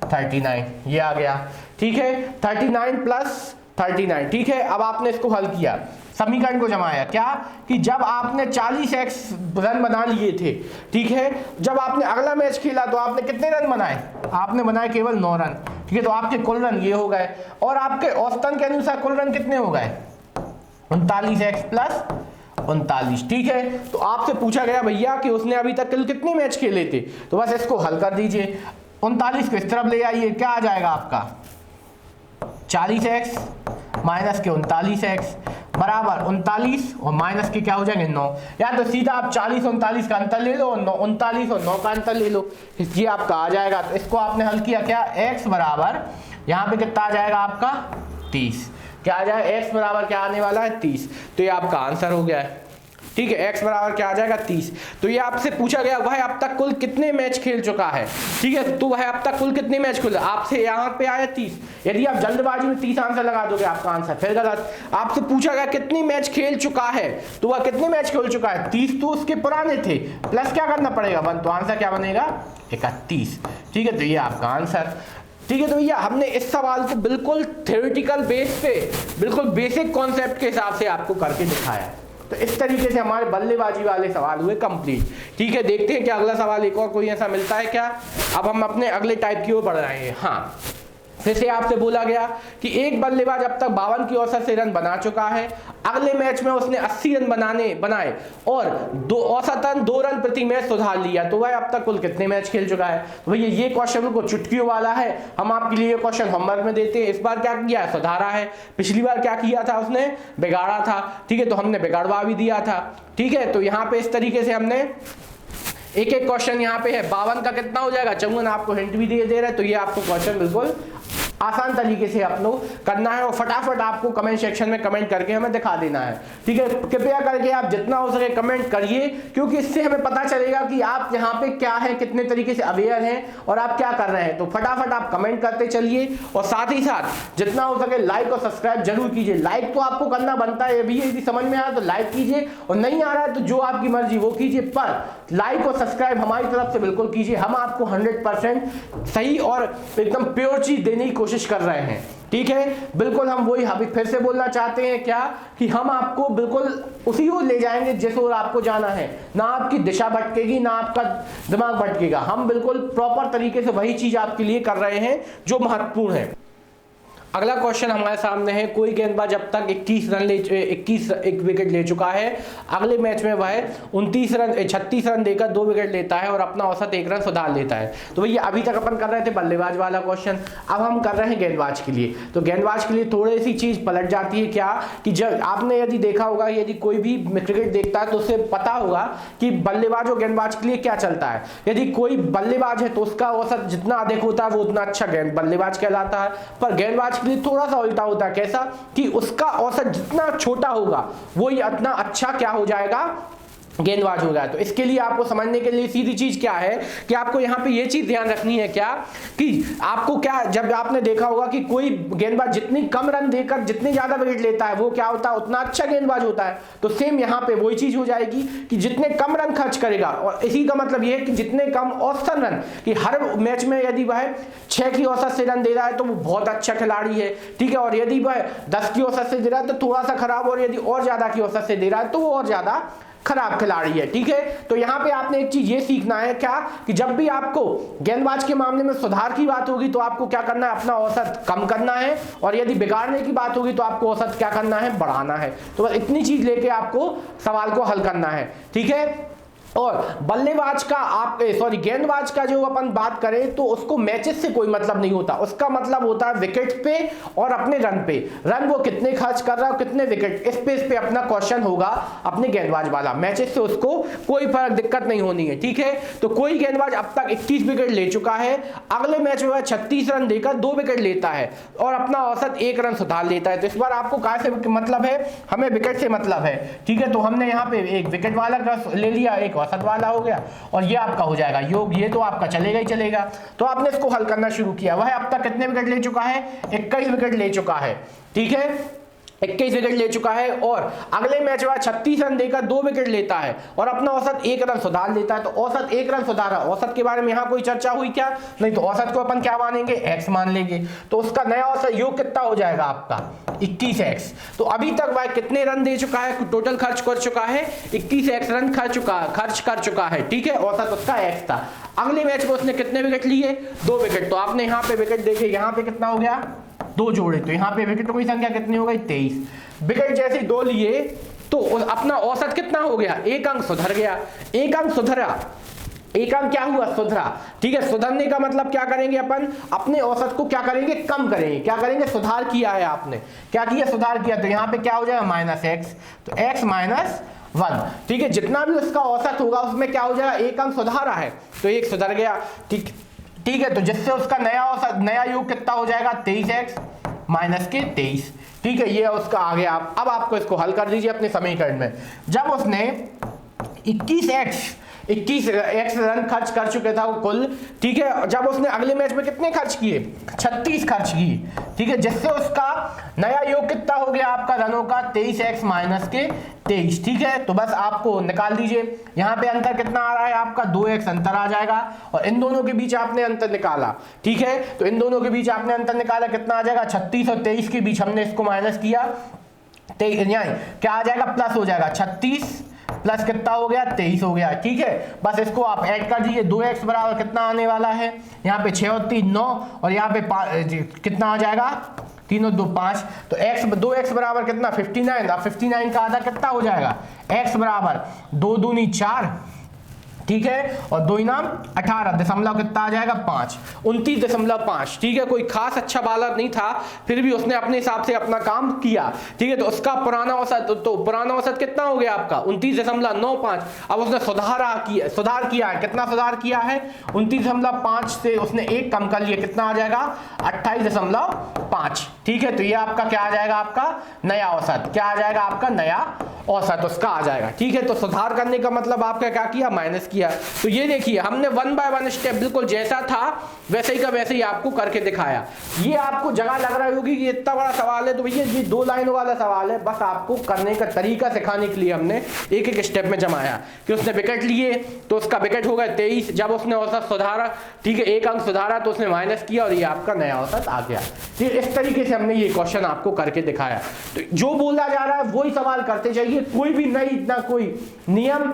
39, ये आ गया। ठीक है, 39 + 39। ठीक है, अब आपने इसको हल किया, समीकरण को जमाया क्या कि जब आपने 40x रन बना लिए थे, ठीक है, जब आपने अगला मैच खेला तो आपने कितने रन बनाए, आपने बनाए केवल 9 रन। ठीक है, तो आपके कुल रन ये हो गए, और आपके औसतन के अनुसार कुल रन कितने हो गए, 39x + 39। ठीक है, तो आपसे पूछा गया भैया कि उसने अभी तक कितने मैच खेले थे, तो बस इसको हल कर दीजिए। 39 को इस तरफ ले आइए, क्या आ जाएगा आपका 40x - के 39x बराबर 39 और माइनस के क्या हो जाएंगे 9, या तो सीधा आप 40 39 का अंतर ले लो और 39 और 9 का अंतर ले लो, ये आपका आ जाएगा। तो इसको आपने हल किया क्या, x बराबर यहाँ पे कितना आ जाएगा आपका 30, क्या आ जाएगा x बराबर क्या आने वाला है 30। तो ये आपका आंसर हो गया है। ठीक है, x बराबर क्या आ जाएगा 30। तो ये आपसे पूछा गया वह अब तक कुल कितने मैच खेल चुका है। ठीक है, तो वह अब तक कुल कितने मैच खेला, आपसे यहाँ पे आया 30। यदि आप जल्दबाजी में 30 आंसर लगा दोगे आपका आंसर फिर गलत। आपसे पूछा गया कितने मैच खेल चुका है, तो वह कितने मैच खेल चुका है 30, तो उसके पुराने थे, प्लस क्या करना पड़ेगा 1, तो आंसर क्या बनेगा 31। ठीक है, तो ये आपका आंसर। ठीक है, तो भैया हमने इस सवाल को बिल्कुल थ्योरेटिकल बेस पे, बिल्कुल बेसिक कॉन्सेप्ट के हिसाब से आपको करके दिखाया। तो इस तरीके से हमारे बल्लेबाजी वाले सवाल हुए कंप्लीट। ठीक है, देखते हैं कि अगला सवाल एक और कोई ऐसा मिलता है क्या। अब हम अपने अगले टाइप की ओर बढ़ रहे हैं। हाँ, फिर से आपसे बोला गया कि एक बल्लेबाज अब तक 52 की औसत से रन बना चुका है, अगले मैच में उसने 80 रन बनाए और औसतन 2 रन प्रति मैच सुधार लिया, तो वह अब तक कुल कितने मैच खेल चुका है। तो भैया ये क्वेश्चन को चुटकियों वाला है, हम आपके लिए ये क्वेश्चन होमवर्क में देते हैं। इस बार क्या किया है, सुधारा है। पिछली बार क्या किया था, उसने बिगाड़ा था। ठीक है, तो हमने बिगाड़वा भी दिया था। ठीक है, तो यहाँ पे इस तरीके से हमने एक एक क्वेश्चन यहाँ पे है। 52 का कितना हो जाएगा, 54, आपको हिंट भी दे रहा है। तो ये आपको क्वेश्चन बिल्कुल आसान तरीके से आप लोग करना है और फटाफट आपको कमेंट सेक्शन में कमेंट करके हमें दिखा देना है। ठीक है, कृपया करके आप जितना हो सके कमेंट करिए, क्योंकि इससे हमें पता चलेगा कि आप यहाँ पे क्या है, कितने तरीके से अवेयर हैं और आप क्या कर रहे हैं। तो फटाफट आप कमेंट करते चलिए और साथ ही साथ जितना हो सके लाइक और सब्सक्राइब जरूर कीजिए। लाइक तो आपको करना बनता है, अभी यदि समझ में आ रहा है तो लाइक कीजिए, और नहीं आ रहा है तो जो आपकी मर्जी वो कीजिए, पर लाइक और सब्सक्राइब हमारी तरफ से बिल्कुल कीजिए। हम आपको 100% सही और एकदम प्योर चीज देने की कोशिश कर रहे हैं। ठीक है, बिल्कुल हम वही अभी फिर से बोलना चाहते हैं क्या कि हम आपको बिल्कुल उसी ओर ले जाएंगे जिस ओर आपको जाना है। ना आपकी दिशा भटकेगी, ना आपका दिमाग भटकेगा। हम बिल्कुल प्रॉपर तरीके से वही चीज आपके लिए कर रहे हैं जो महत्वपूर्ण है। अगला क्वेश्चन हमारे सामने है, कोई गेंदबाज अब तक 21 विकेट ले चुका है, अगले मैच में वह 36 रन देकर 2 विकेट लेता है और अपना औसत 1 रन सुधार लेता है। तो भैया अभी तक अपन कर रहे थे बल्लेबाज वाला क्वेश्चन, अब हम कर रहे हैं गेंदबाज के लिए। तो गेंदबाज के लिए थोड़ी सी चीज पलट जाती है क्या कि जब आपने यदि देखा होगा, यदि कोई भी क्रिकेट देखता है तो उसे पता होगा कि बल्लेबाज और गेंदबाज के लिए क्या चलता है। यदि कोई बल्लेबाज है तो उसका औसत जितना अधिक होता है वो उतना अच्छा बल्लेबाज कहलाता है, पर गेंदबाज थोड़ा सा उल्टा होता है। कैसा कि उसका औसत जितना छोटा होगा वो ही उतना अच्छा क्या हो जाएगा, गेंदबाज हो गया। तो इसके लिए आपको समझने के लिए सीधी चीज क्या है कि आपको यहाँ पे ये चीज ध्यान रखनी है क्या कि आपको क्या, जब आपने देखा होगा कि कोई गेंदबाज जितनी कम रन देकर जितनी ज्यादा विकेट लेता है वो क्या होता है, उतना अच्छा गेंदबाज होता है। तो सेम यहाँ पे वही चीज हो जाएगी कि जितने कम रन खर्च करेगा, और इसी का मतलब ये है कि जितने कम औसतन रन, कि हर मैच में यदि वह 6 की औसत से रन दे रहा है तो वो बहुत अच्छा खिलाड़ी है, ठीक है। और यदि वह 10 की औसत से दे रहा है तो थोड़ा सा खराब, और यदि और ज्यादा की औसत से दे रहा है तो वो और ज्यादा खराब खिलाड़ी है, ठीक है। तो यहां पे आपने एक चीज ये सीखना है क्या कि जब भी आपको गेंदबाज के मामले में सुधार की बात होगी तो आपको क्या करना है, अपना औसत कम करना है, और यदि बिगाड़ने की बात होगी तो आपको औसत क्या करना है, बढ़ाना है। तो बस इतनी चीज लेके आपको सवाल को हल करना है, ठीक है। और बल्लेबाज का आप गेंदबाज का जो अपन बात करें तो उसको मैचेस से कोई मतलब नहीं होता, उसका मतलब होता है विकेट पे और अपने रन पे। रन वो कितने खर्च कर रहा है, कितने विकेट, इस पे अपना क्वेश्चन होगा अपने गेंदबाज वाला। मैचेस से उसको कोई फर्क दिक्कत नहीं होनी है, ठीक है। तो कोई गेंदबाज अब तक 21 विकेट ले चुका है, अगले मैच में वह 36 रन देकर 2 विकेट लेता है और अपना औसत 1 रन सुधार लेता है। तो इस बार आपको कहां से मतलब है, हमें विकेट से मतलब है, ठीक है। तो हमने यहाँ पे एक विकेट वाला ले लिया, एक औसत वाला हो गया, और ये आपका हो जाएगा योग, ये तो आपका चलेगा ही चलेगा। तो आपने इसको हल करना शुरू किया। वह अब तक कितने विकेट ले चुका है, 21 विकेट ले चुका है, ठीक है, 21 विकेट ले चुका है, और अगले मैच में 36 रन देकर 2 विकेट लेता है और अपना औसत 1 रन सुधार लेता है। तो औसत 1 रन सुधारा, औसत के बारे में यहाँ कोई चर्चा हुई क्या, नहीं। तो औसत को अपन क्या मानेंगे, x मान लेंगे। तो उसका नया औसत योग कितना हो जाएगा आपका, 21x। तो अभी तक वह कितने रन दे चुका है, टोटल खर्च कर चुका है 21x रन खर्च कर चुका है, ठीक है। औसत उसका x था। अगले मैच में उसने कितने विकेट लिए, 2 विकेट। तो आपने यहाँ पे विकेट देखे, यहाँ पे कितना हो गया, 2 जोड़े, तो यहाँ पे विकेटों की संख्या कितनी हो गई, 23 विकेट। जैसे 2 लिए तो अपना औसत कितना हो गया, 1 अंक सुधर गया, 1 अंक सुधरा, 1 अंक क्या हुआ, सुधरा, ठीक है। सुधरने का मतलब क्या करेंगे, अपन अपने औसत को क्या करेंगे, कम करेंगे, क्या करेंगे, सुधार किया है आपने, क्या किया, सुधार किया। तो यहाँ पे क्या हो जाएगा, -x, तो x - 1, ठीक है। जितना भी उसका औसत होगा उसमें क्या हो जाएगा, 1 अंक सुधारा है तो 1 सुधर गया, ठीक है। तो जिससे उसका नया औसत, नया योग कितना हो जाएगा, 23x - के 23, ठीक है। ये उसका आ गया। अब आपको इसको हल कर दीजिए अपने समीकरण में। जब उसने 21x रन खर्च कर चुके था वो कुल, ठीक है। जब उसने अगले मैच में कितने खर्च किए, 36 खर्च किए, ठीक है। जिससे उसका नया योग कितना हो गया आपका रनों का, 23x - के 23, ठीक है। तो बस आपको निकाल दीजिए, यहाँ पे अंतर कितना आ रहा है आपका, 2x अंतर आ जाएगा, और इन दोनों के बीच आपने अंतर निकाला, ठीक है। तो इन दोनों के बीच आपने अंतर निकाला, कितना आ जाएगा, 36 और 23 के बीच हमने इसको माइनस किया, क्या आ जाएगा, प्लस हो जाएगा, 36 प्लस कितना हो गया, 23 हो गया, ठीक है। बस इसको आप ऐड कर दीजिए, 2x बराबर कितना आने वाला है, यहाँ पे 6 और 3 9, और यहाँ पे कितना आ जाएगा, 3 और 2 5। तो 2x बराबर कितना, 59। अब 59 का आधा कितना हो जाएगा, x बराबर 2 दूनी 4, ठीक है, और 2 इनाम 18, दशमलव कितना आ जाएगा, 5, 29.5, ठीक है। कोई खास अच्छा बॉलर नहीं था, फिर भी उसने अपने हिसाब से अपना काम किया, ठीक है। तो उसका पुराना औसत, तो पुराना औसत कितना हो गया आपका, 29.95। अब उसने सुधार किया है, कितना सुधार किया है, 29.5 से उसने 1 कम कर लिया, कितना आ जाएगा, 28.5, ठीक है। तो ये आपका क्या आ जाएगा, आपका नया औसत, क्या आ जाएगा, आपका नया औसत उसका आ जाएगा, ठीक है। तो सुधार करने का मतलब आपका क्या किया, माइनस किया। तो ये देखिए हमने 1 बाय 1 स्टेप बिल्कुल जैसा था वैसे ही का वैसे ही आपको करके दिखाया। ये आपको जगह लग रही होगी कि इतना बड़ा सवाल है, तो भैया ये 2 लाइनों वाला सवाल है, बस आपको करने का तरीका सिखाने के लिए हमने एक एक स्टेप में जमाया कि उसने विकेट लिए तो उसका विकेट हो गया 23, जब उसने औसत सुधारा, ठीक है, 1 अंक सुधारा तो उसने माइनस किया और ये आपका नया औसत आ गया। इस तरीके से हमने ये क्वेश्चन आपको करके दिखाया। तो जो बोला जा रहा है वही सवाल करते जाइए, कोई भी नई, ना कोई नियम,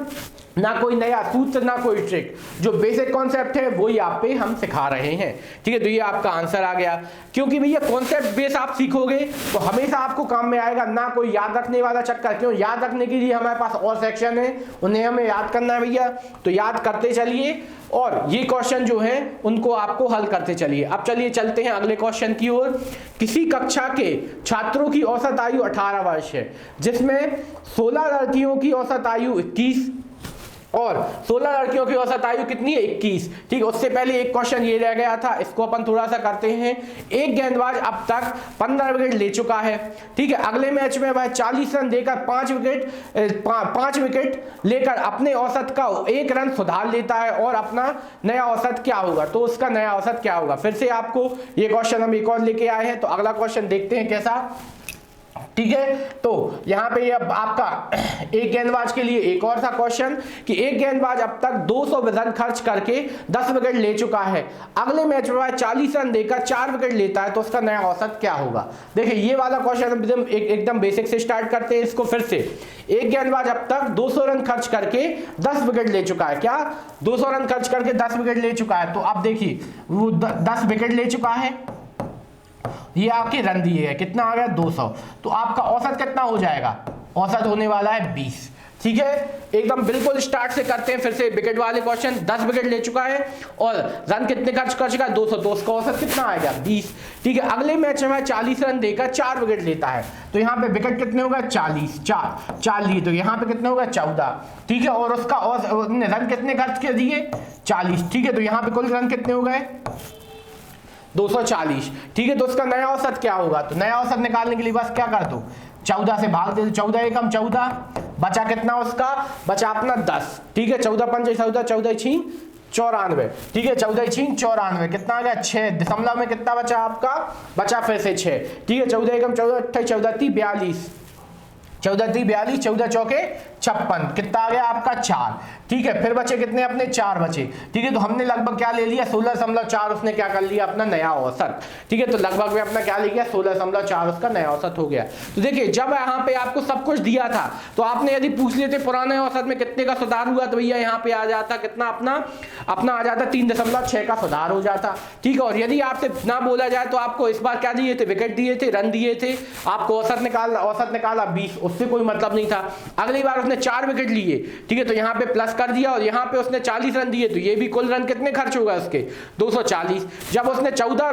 ना कोई नया सूत्र, ना कोई ट्रिक, जो बेसिक कॉन्सेप्ट है वही आप पे हम सिखा रहे हैं, ठीक है। तो ये आपका आंसर आ गया, क्योंकि भैया कॉन्सेप्ट बेस आप सीखोगे तो हमेशा आपको काम में आएगा, ना कोई याद रखने वाला चक्कर। क्यों, याद रखने के लिए हमारे पास और सेक्शन है, उन्हें हमें याद करना है भैया, तो याद करते चलिए और ये क्वेश्चन जो है उनको आपको हल करते चलिए। अब चलिए चलते हैं अगले क्वेश्चन की ओर। किसी कक्षा के छात्रों की औसत आयु 18 वर्ष है, जिसमें 16 लड़कियों की औसत आयु 21, और 16 लड़कियों की औसत आयु कितनी है 21। ठीक, उससे पहले एक क्वेश्चन ये रह गया था, इसको अपन थोड़ा सा करते हैं। एक गेंदबाज अब तक 15 विकेट ले चुका है। ठीक है, अगले मैच में वह 40 रन देकर 5 विकेट लेकर अपने औसत का 1 रन सुधार लेता है और अपना नया औसत क्या होगा, तो उसका नया औसत क्या होगा। फिर से आपको ये क्वेश्चन हम एक और लेके आए हैं, तो अगला क्वेश्चन देखते हैं कैसा। ठीक है, तो यहाँ पे ये आपका एक गेंदबाज के लिए एक और था क्वेश्चन कि एक गेंदबाज अब तक 200 रन खर्च करके 10 विकेट ले चुका है। अगले मैच में 40 रन देकर 4 विकेट लेता है, तो उसका नया औसत क्या होगा। देखिए ये वाला क्वेश्चन एकदम बेसिक से स्टार्ट करते हैं इसको। फिर से एक गेंदबाज अब तक 200 रन खर्च करके 10 विकेट ले चुका है। क्या 200 रन खर्च करके 10 विकेट ले चुका है, तो आप देखिए वो 10 विकेट ले चुका है, ये आपके रन दिए है, कितना आ गया 200। तो आपका औसत कितना हो जाएगा, औसत होने वाला है 20। ठीक है, एकदम बिल्कुल स्टार्ट से करते हैं फिर से विकेट वाले क्वेश्चन। 10 विकेट ले चुका है और रन कितने खर्च कर चुका है 200, तो उसका औसत कितना आएगा 20। ठीक है, अगले मैच में 40 रन देकर 4 विकेट लेता है, तो यहाँ पे विकेट कितने होगा 40, 4 लिए, तो यहाँ पे कितने होगा 14। ठीक है, और उसका रन कितने खर्च कर दिए 40। ठीक है, तो यहाँ पे कुल रन कितने हो गए 240। ठीक है, तो उसका नया औसत क्या होगा, तो नया औसत निकालने के लिए बस क्या कर दो 14 से भाग दे, 14 एकम 14, बचा कितना उसका, बचा अपना 10। ठीक है, 14 पंजे 14, 14 छीं 94। ठीक है, 14 छीं 94, कितना आ गया 6 दशमलव में कितना बचा आपका, बचा फिर से 6। ठीक है, 14 एकम 14, 28, 14 × 42, 14 × 42, 14 चौके 56, कितना आ गया आपका 4। ठीक है, फिर बचे कितने अपने 4 बचे। ठीक है, तो हमने लगभग क्या ले लिया 16.4, उसने क्या कर लिया अपना नया औसत। ठीक है, तो लगभग में अपना क्या ले गया 16.4 उसका नया औसत हो गया। तो देखिए जब यहाँ पे आपको सब कुछ दिया था, तो आपने यदि पूछ लेते पुराने औसत में कितने का सुधार हुआ, तो भैया यहाँ पे आ जाता कितना अपना आ जाता 3.6 का सुधार हो जाता। ठीक है, और यदि आपसे ना बोला जाए तो आपको इस बार क्या दिए थे, विकेट दिए थे, रन दिए थे, आपको औसत निकाला 20, उससे कोई मतलब नहीं था। अगली बार उसने 4 विकेट लिए। ठीक है, तो यहाँ पे प्लस कर दिया, और यहाँ पे उसने 40 रन दिए, तो ये भी कुल रन कितने खर्च होगा उसके 240। जब उसने 14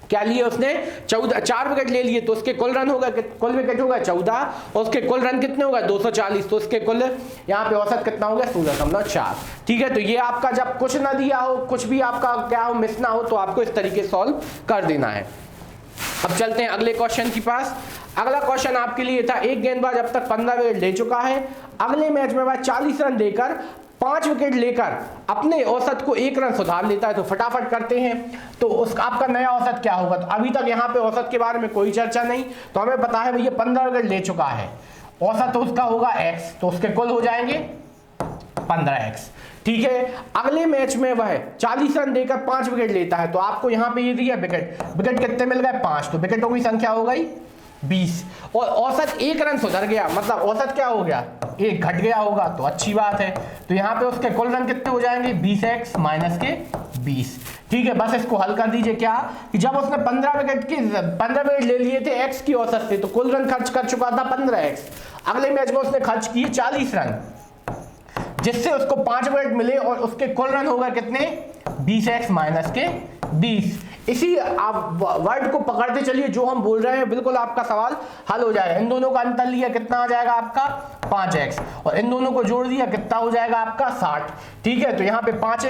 क्या लिए, उसने 4 विकेट ले लिए, तो उसके कुल रन होगा, कुल विकेट होगा 14, और उसके कुल रन कितने होगा 240, तो उसके कुल यहाँ पे औसत कितना हो गया 16.4। ठीक है, तो ये आपका जब कुछ ना दिया हो, कुछ भी आपका क्या हो मिस ना हो, तो आपको इस तरीके सॉल्व कर देना है। अब चलते हैं अगले क्वेश्चन के पास। अगला क्वेश्चन आपके लिए था एक गेंदबाज अब तक 15 विकेट ले चुका है। अगले मैच में वह 40 रन देकर 5 विकेट लेकर अपने औसत को 1 रन सुधार लेता है। तो फटाफट करते हैं, तो उसका आपका नया औसत क्या होगा। तो अभी तक यहाँ पे औसत के बारे में कोई चर्चा नहीं, तो हमें पता है भैया 15 विकेट ले चुका है, औसत उसका होगा x, तो उसके कुल हो जाएंगे 15x। ठीक है, अगले मैच में वह 40 रन देकर 5 विकेट लेता है, तो आपको यहाँ पे ये दिया विकेट कितने मिल गए 5, तो विकेटों की संख्या हो गई 20, और औसत 1 रन सुधर गया, मतलब औसत क्या हो गया 1 घट गया होगा, तो अच्छी बात है। तो यहाँ पे उसके कुल रन कितने हो जाएंगे 20x माइनस के 20। ठीक है, बस इसको हल कर दीजिए। क्या कि जब उसने 15 विकेट ले लिए थे x की औसत से, तो कुल रन खर्च कर चुका था 15x। अगले मैच में उसने खर्च किए 40 रन, जिससे उसको 5 विकेट मिले, और उसके कुल रन होगा कितने 20x माइनस के 20। इसी आप वर्ड को पकड़ते चलिए, जो हम बोल रहे हैं बिल्कुल आपका सवाल हल हो जाएगा। इन दोनों का अंतर लिया, कितना आ जाएगा आपका 5x, और इन दोनों को जोड़ दिया, कितना हो जाएगा आपका 60। ठीक है, तो यहाँ पे 5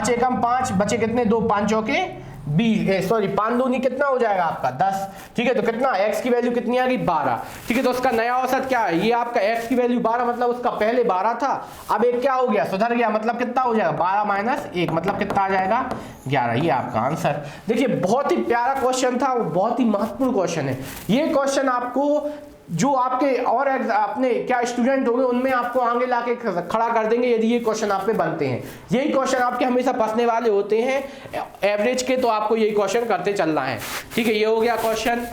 एकम 5 बचे कितने 2 5 चौके 20, सॉरी 5 दूनी कितना हो जाएगा आपका 10। ठीक है, तो कितना x की वैल्यू कितनी आ गई 12। ठीक है, तो उसका नया औसत क्या है, ये आपका x की वैल्यू 12, मतलब उसका पहले 12 था, अब एक क्या हो गया सुधर गया, मतलब कितना हो जाएगा 12 माइनस 1, मतलब कितना आ जाएगा 11। ये आपका आंसर। देखिए बहुत ही प्यारा क्वेश्चन था, बहुत ही महत्वपूर्ण क्वेश्चन है ये क्वेश्चन। आपको जो आपके और अपने क्या स्टूडेंट होंगे उनमें आपको आगे लाके खड़ा कर देंगे यदि ये क्वेश्चन आप पे बनते हैं। यही क्वेश्चन आपके हमेशा फंसने वाले होते हैं एवरेज के, तो आपको यही क्वेश्चन करते चलना है। ठीक है, ये हो गया क्वेश्चन।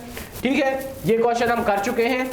ठीक है, ये क्वेश्चन हम कर चुके हैं।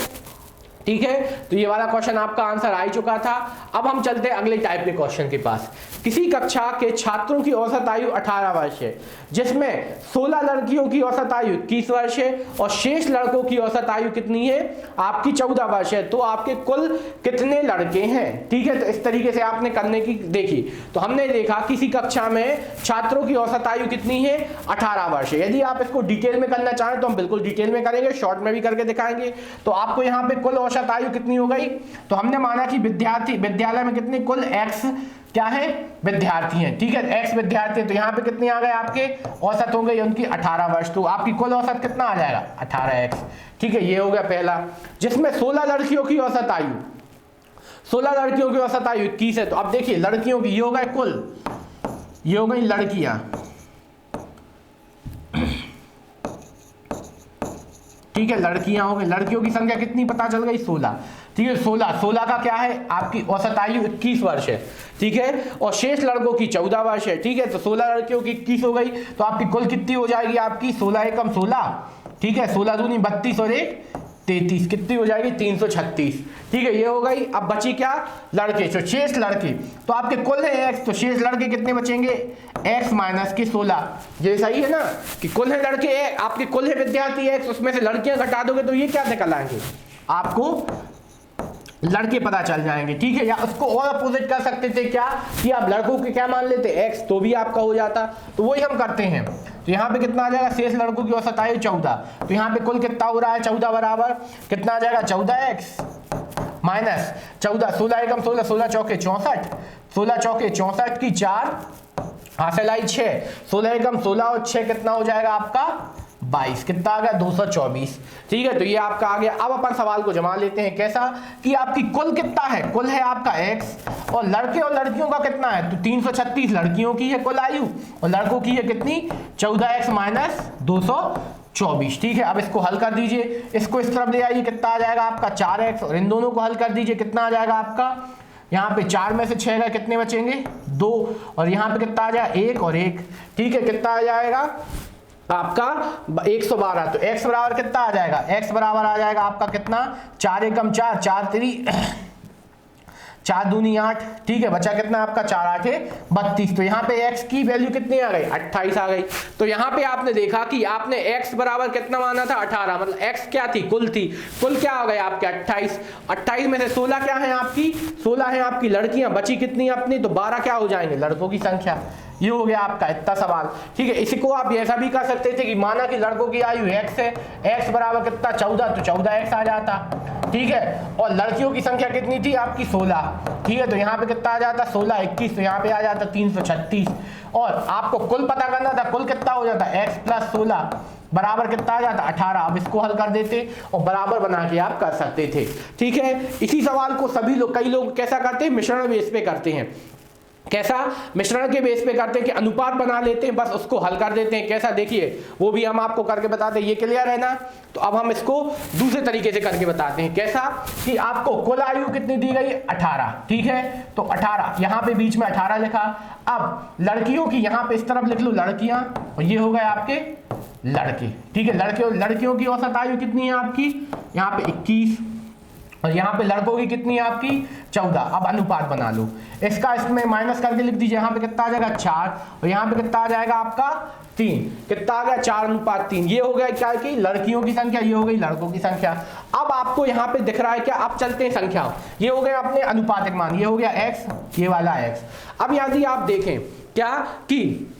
ठीक है, तो ये वाला क्वेश्चन आपका आंसर आ ही चुका था। अब हम चलते हैं अगले टाइप के क्वेश्चन के पास। किसी कक्षा के छात्रों की औसत आयु 18 वर्ष है, जिसमें 16 लड़कियों की औसत आयु 21 वर्ष है और शेष लड़कों की औसत आयु कितनी है आपकी 14 वर्ष है, तो आपके कुल कितने लड़के हैं। ठीक है, तो इस तरीके से आपने करने की देखी। तो हमने देखा किसी कक्षा में छात्रों की औसत आयु कितनी है 18 वर्ष है। यदि आप इसको डिटेल में करना चाहें तो हम बिल्कुल डिटेल में करेंगे, शॉर्ट में भी करके दिखाएंगे। तो आपको यहाँ पे कुल औसत आयु कितनी हो गई, तो हमने माना कि विद्यालय में कितने कुल x क्या है विद्यार्थी हैं। ठीक है, x विद्यार्थी, तो यहाँ पे कितने आ गए आपके औसत हो गई उनकी 18 वर्ष, तो आपकी कुल औसत कितना आ जाएगा 18x। ठीक है, ये हो गया पहला। जिसमें 16 लड़कियों की औसत आयु 21 है। तो अब देखिए लड़कियों की ये हो गए कुल, ये हो गई लड़कियां। ठीक है, लड़कियां हो गई, लड़कियों की संख्या कितनी पता चल गई 16। ठीक है, 16 का क्या है आपकी औसत आयु 21 वर्ष है। ठीक है, और शेष लड़कों की 14 वर्ष है। ठीक है, तो 16 लड़कियों की 21 हो गई, तो आपकी कुल कितनी हो जाएगी आपकी 16 एकम 16। ठीक है, 16 दूनी 32 और 1 33, कितनी हो जाएगी 336। ठीक है, ये हो गई। अब बची क्या लड़के, तो शेष लड़के, तो आपके कुल है x, तो शेष लड़के कितने बचेंगे x माइनस के 16। ये सही है ना कि कुल है लड़के आपके कुल है विद्यार्थी x, उसमें से लड़कियां घटा दोगे तो ये क्या निकल आएंगे आपको लड़के पता चल जाएंगे। ठीक है, या उसको और अपोजिट कर सकते थे क्या कि आप लड़कों के क्या मान लेते x, तो भी आपका हो जाता। तो वही हम करते हैं। तो यहाँ पे कितना आ जाएगा शेष लड़कों की औसत आयु 14, तो यहाँ पे कुल कितना हो रहा है 14 बराबर कितना आ जाएगा 14x माइनस 14, 16 एकम 16, 16 चौके 64, 16 चौके 64 की 4 हासिल आई 6, 16 एकम 16 और 6 कितना हो जाएगा आपका 22, कितना आ गया 224। ठीक है, तो ये आपका आ गया। अब अपन सवाल को जमा लेते हैं कैसा कि आपकी कुल कितना है, कुल है आपका x और लड़के और लड़कियों का कितना है, तो 336 लड़कियों की है कुल आयु और लड़कों की है कितनी 14x माइनस 224। ठीक है, अब इसको हल कर दीजिए, इसको इस तरफ ले आइए, कितना आ जाएगा आपका 4x और इन दोनों को हल कर दीजिए, कितना आ जाएगा आपका यहाँ पे 4 में से 6 गए कितने बचेंगे 2 और यहाँ पे कितना आ जाएगा 1 और 1। ठीक है, कितना आ जाएगा आपका 112, तो x बराबर कितना आ जाएगा, x बराबर आ जाएगा आपका कितना 4 एकम 4, 4 3 4 दूनी 8। ठीक है, बचा कितना आपका 4 8 32, तो यहाँ पे x की वैल्यू कितनी आ गई 28 आ गई। तो यहाँ पे आपने देखा कि आपने x बराबर कितना माना था 18, मतलब x क्या थी कुल थी, कुल क्या आ गया आपके 28, 28 में से 16 क्या है आपकी 16 है आपकी लड़कियां, बची कितनी अपनी तो 12 क्या हो जाएंगे लड़कों की संख्या। ये हो गया आपका इतना सवाल। ठीक है, इसको आप ऐसा भी कर सकते थे कि माना कि लड़कों की आयु x है, x बराबर कितना 14, तो 14x आ जाता। ठीक है, और लड़कियों की संख्या कितनी थी आपकी 16। ठीक है, तो यहाँ पे कितना आ जाता 16 21, तो यहाँ पे आ जाता 336 और आपको कुल पता करना था, कुल कितना हो जाता x प्लस 16 बराबर कितना आ जाता 18। अब इसको हल कर देते और बराबर बना के आप कर सकते थे। ठीक है, इसी सवाल को सभी लोग कई लोग कैसा करते हैं मिश्रण बेस पे करते हैं। कैसा मिश्रण के बेस पे करते हैं कि अनुपात बना लेते हैं, बस उसको हल कर देते हैं। कैसा देखिए वो भी हम आपको करके बताते हैं, ये क्लियर है ना। तो अब हम इसको दूसरे तरीके से करके बताते हैं। कैसा कि आपको कुल आयु कितनी दी गई 18। ठीक है, तो 18 यहाँ पे बीच में 18 लिखा। अब लड़कियों की यहाँ पे इस तरफ लिख लो लड़कियां और ये हो गए आपके लड़के। ठीक है, लड़कियों की औसत आयु कितनी है आपकी यहाँ पे 21 और यहाँ पे लड़कों की कितनी है आपकी 14। अब अनुपात बना लो, इसका इसमें माइनस करके लिख दीजिए, यहाँ पे कितना आ जाएगा 4 और यहाँ पे कितना आ जाएगा आपका 3, कितना आ गया 4:3। ये हो गया क्या कि लड़कियों की संख्या, ये हो गई लड़कों की संख्या। अब आपको यहाँ पे दिख रहा है क्या, आप चलते हैं संख्या, ये हो गए अपने अनुपातिक मान, ये हो गया x, ये वाला x। अब यदि आप देखें क्या कि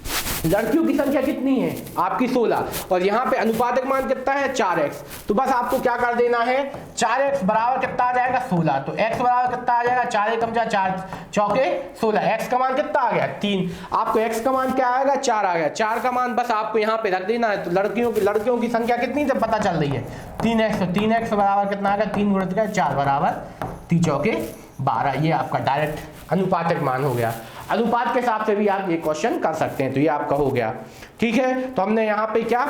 लड़कियों की संख्या कितनी है आपकी 16 और यहाँ पे अनुपातिक मान कितना है 4x, तो बस आपको क्या कर देना है 4x बराबर कितना आ जाएगा 16, तो x बराबर कितना आ जाएगा 4 एकम 4 चौके 16, x का मान कितना आ गया 3, आपको x का मान क्या आएगा 4 आ गया, 4 का मान बस आपको यहाँ पे रख देना है। तो लड़कियों की संख्या कितनी जब पता चल रही है 3x, तो 3x बराबर कितना आ गया 3 गुणित 4 बराबर 3 चौके 12। ये आपका डायरेक्ट अनुपातिक मान हो गया। अनुपात के हिसाब से भी आप ये क्वेश्चन कर सकते हैं। तो ये आपका हो गया। ठीक है, तो हमने यहाँ पे क्या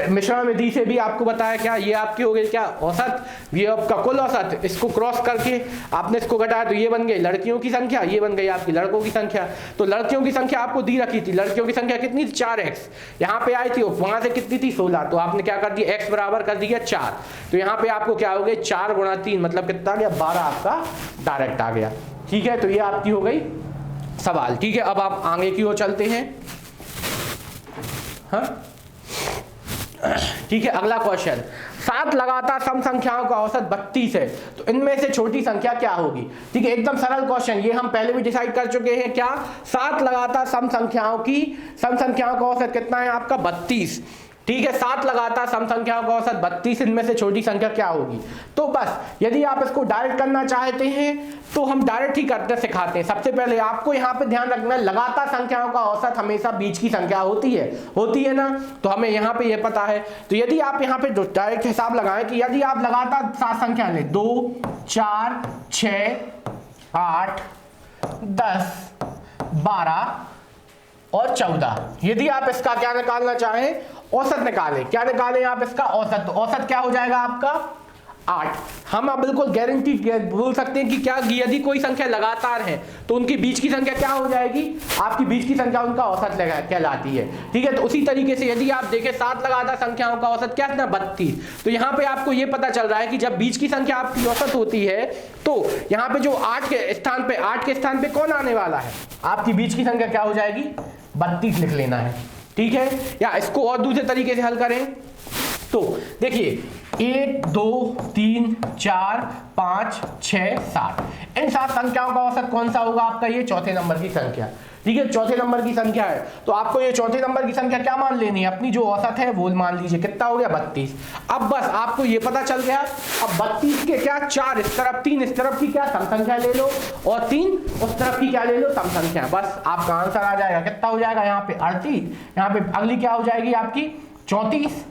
मिश्रण विधि से भी आपको बताया, क्या ये आपकी हो गई क्या औसत, ये आपका कुल औसत, इसको क्रॉस करके आपने इसको घटाया तो ये बन गई लड़कियों की संख्या, ये बन गई आपकी लड़कों की संख्या। तो लड़कियों की संख्या आपको दी रखी थी, लड़कियों की संख्या कितनी थी 4x, यहाँ पे आई थी वहां से कितनी थी 16, तो आपने क्या कर दिया x बराबर कर दिया 4, तो यहाँ पे आपको क्या हो गई 4 गुणा 3 मतलब कितना आ गया 12 आपका डायरेक्ट आ गया। ठीक है, तो ये आपकी हो गई सवाल। ठीक है, अब आप आगे की ओर चलते हैं। हाँ ठीक है, अगला क्वेश्चन, 7 लगातार सम संख्याओं का औसत 32 है, तो इनमें से छोटी संख्या क्या होगी? ठीक है, एकदम सरल क्वेश्चन, ये हम पहले भी डिसाइड कर चुके हैं। क्या? 7 लगातार सम संख्याओं का औसत कितना है आपका? 32। ठीक है, 7 लगातार सम संख्याओं का औसत 32, इनमें से छोटी संख्या क्या होगी? तो बस यदि आप इसको डायरेक्ट करना चाहते हैं तो हम डायरेक्ट ही करते सिखाते हैं। सबसे पहले आपको यहाँ पे ध्यान रखना है, लगातार संख्याओं का औसत हमेशा बीच की संख्या होती है ना, तो हमें यहाँ पे ये पता है। तो यदि आप यहाँ पे डायरेक्ट हिसाब लगाएं कि यदि आप लगातार 7 संख्या लें, 2, 4, 6, 8, 10, 12 और 14, यदि आप इसका क्या निकालना चाहें, औसत निकालें। क्या निकालें आप इसका? औसत। तो औसत क्या हो जाएगा आपका? 8। हम आप बिल्कुल गारंटी बोल सकते हैं कि क्या, यदि कोई संख्या लगातार है तो उनकी बीच की संख्या क्या हो जाएगी? आपकी बीच की संख्या उनका औसत कहलाती है। ठीक है, तो उसी तरीके से यदि आप देखें 7 लगातार संख्याओं का औसत क्या है? 32। तो यहाँ पे आपको ये पता चल रहा है कि जब बीच की संख्या आपकी औसत होती है तो यहाँ पे जो 8 के स्थान पे कौन आने वाला है? आपकी बीच की संख्या क्या हो जाएगी? 32 लिख लेना है। ठीक है, या इसको और दूसरे तरीके से हल करें तो देखिए, 1, 2, 3, 4, 5, 6, 7, इन 7 संख्याओं का औसत कौन सा होगा आपका? ये चौथे नंबर की संख्या। ठीक है, चौथे नंबर की संख्या है, तो आपको ये चौथे नंबर की संख्या क्या मान लेनी है? अपनी जो औसत है वो मान लीजिए। कितना हो गया? 32। अब बस आपको ये पता चल गया, अब 32 के क्या 4 इस तरफ, 3 इस तरफ की क्या सम संख्या ले लो और 3 उस तरफ की क्या ले लो? सम संख्या। बस आपका आंसर आ जाएगा। कितना हो जाएगा? यहाँ पे 38, यहाँ पे अगली क्या हो जाएगी आपकी? 34,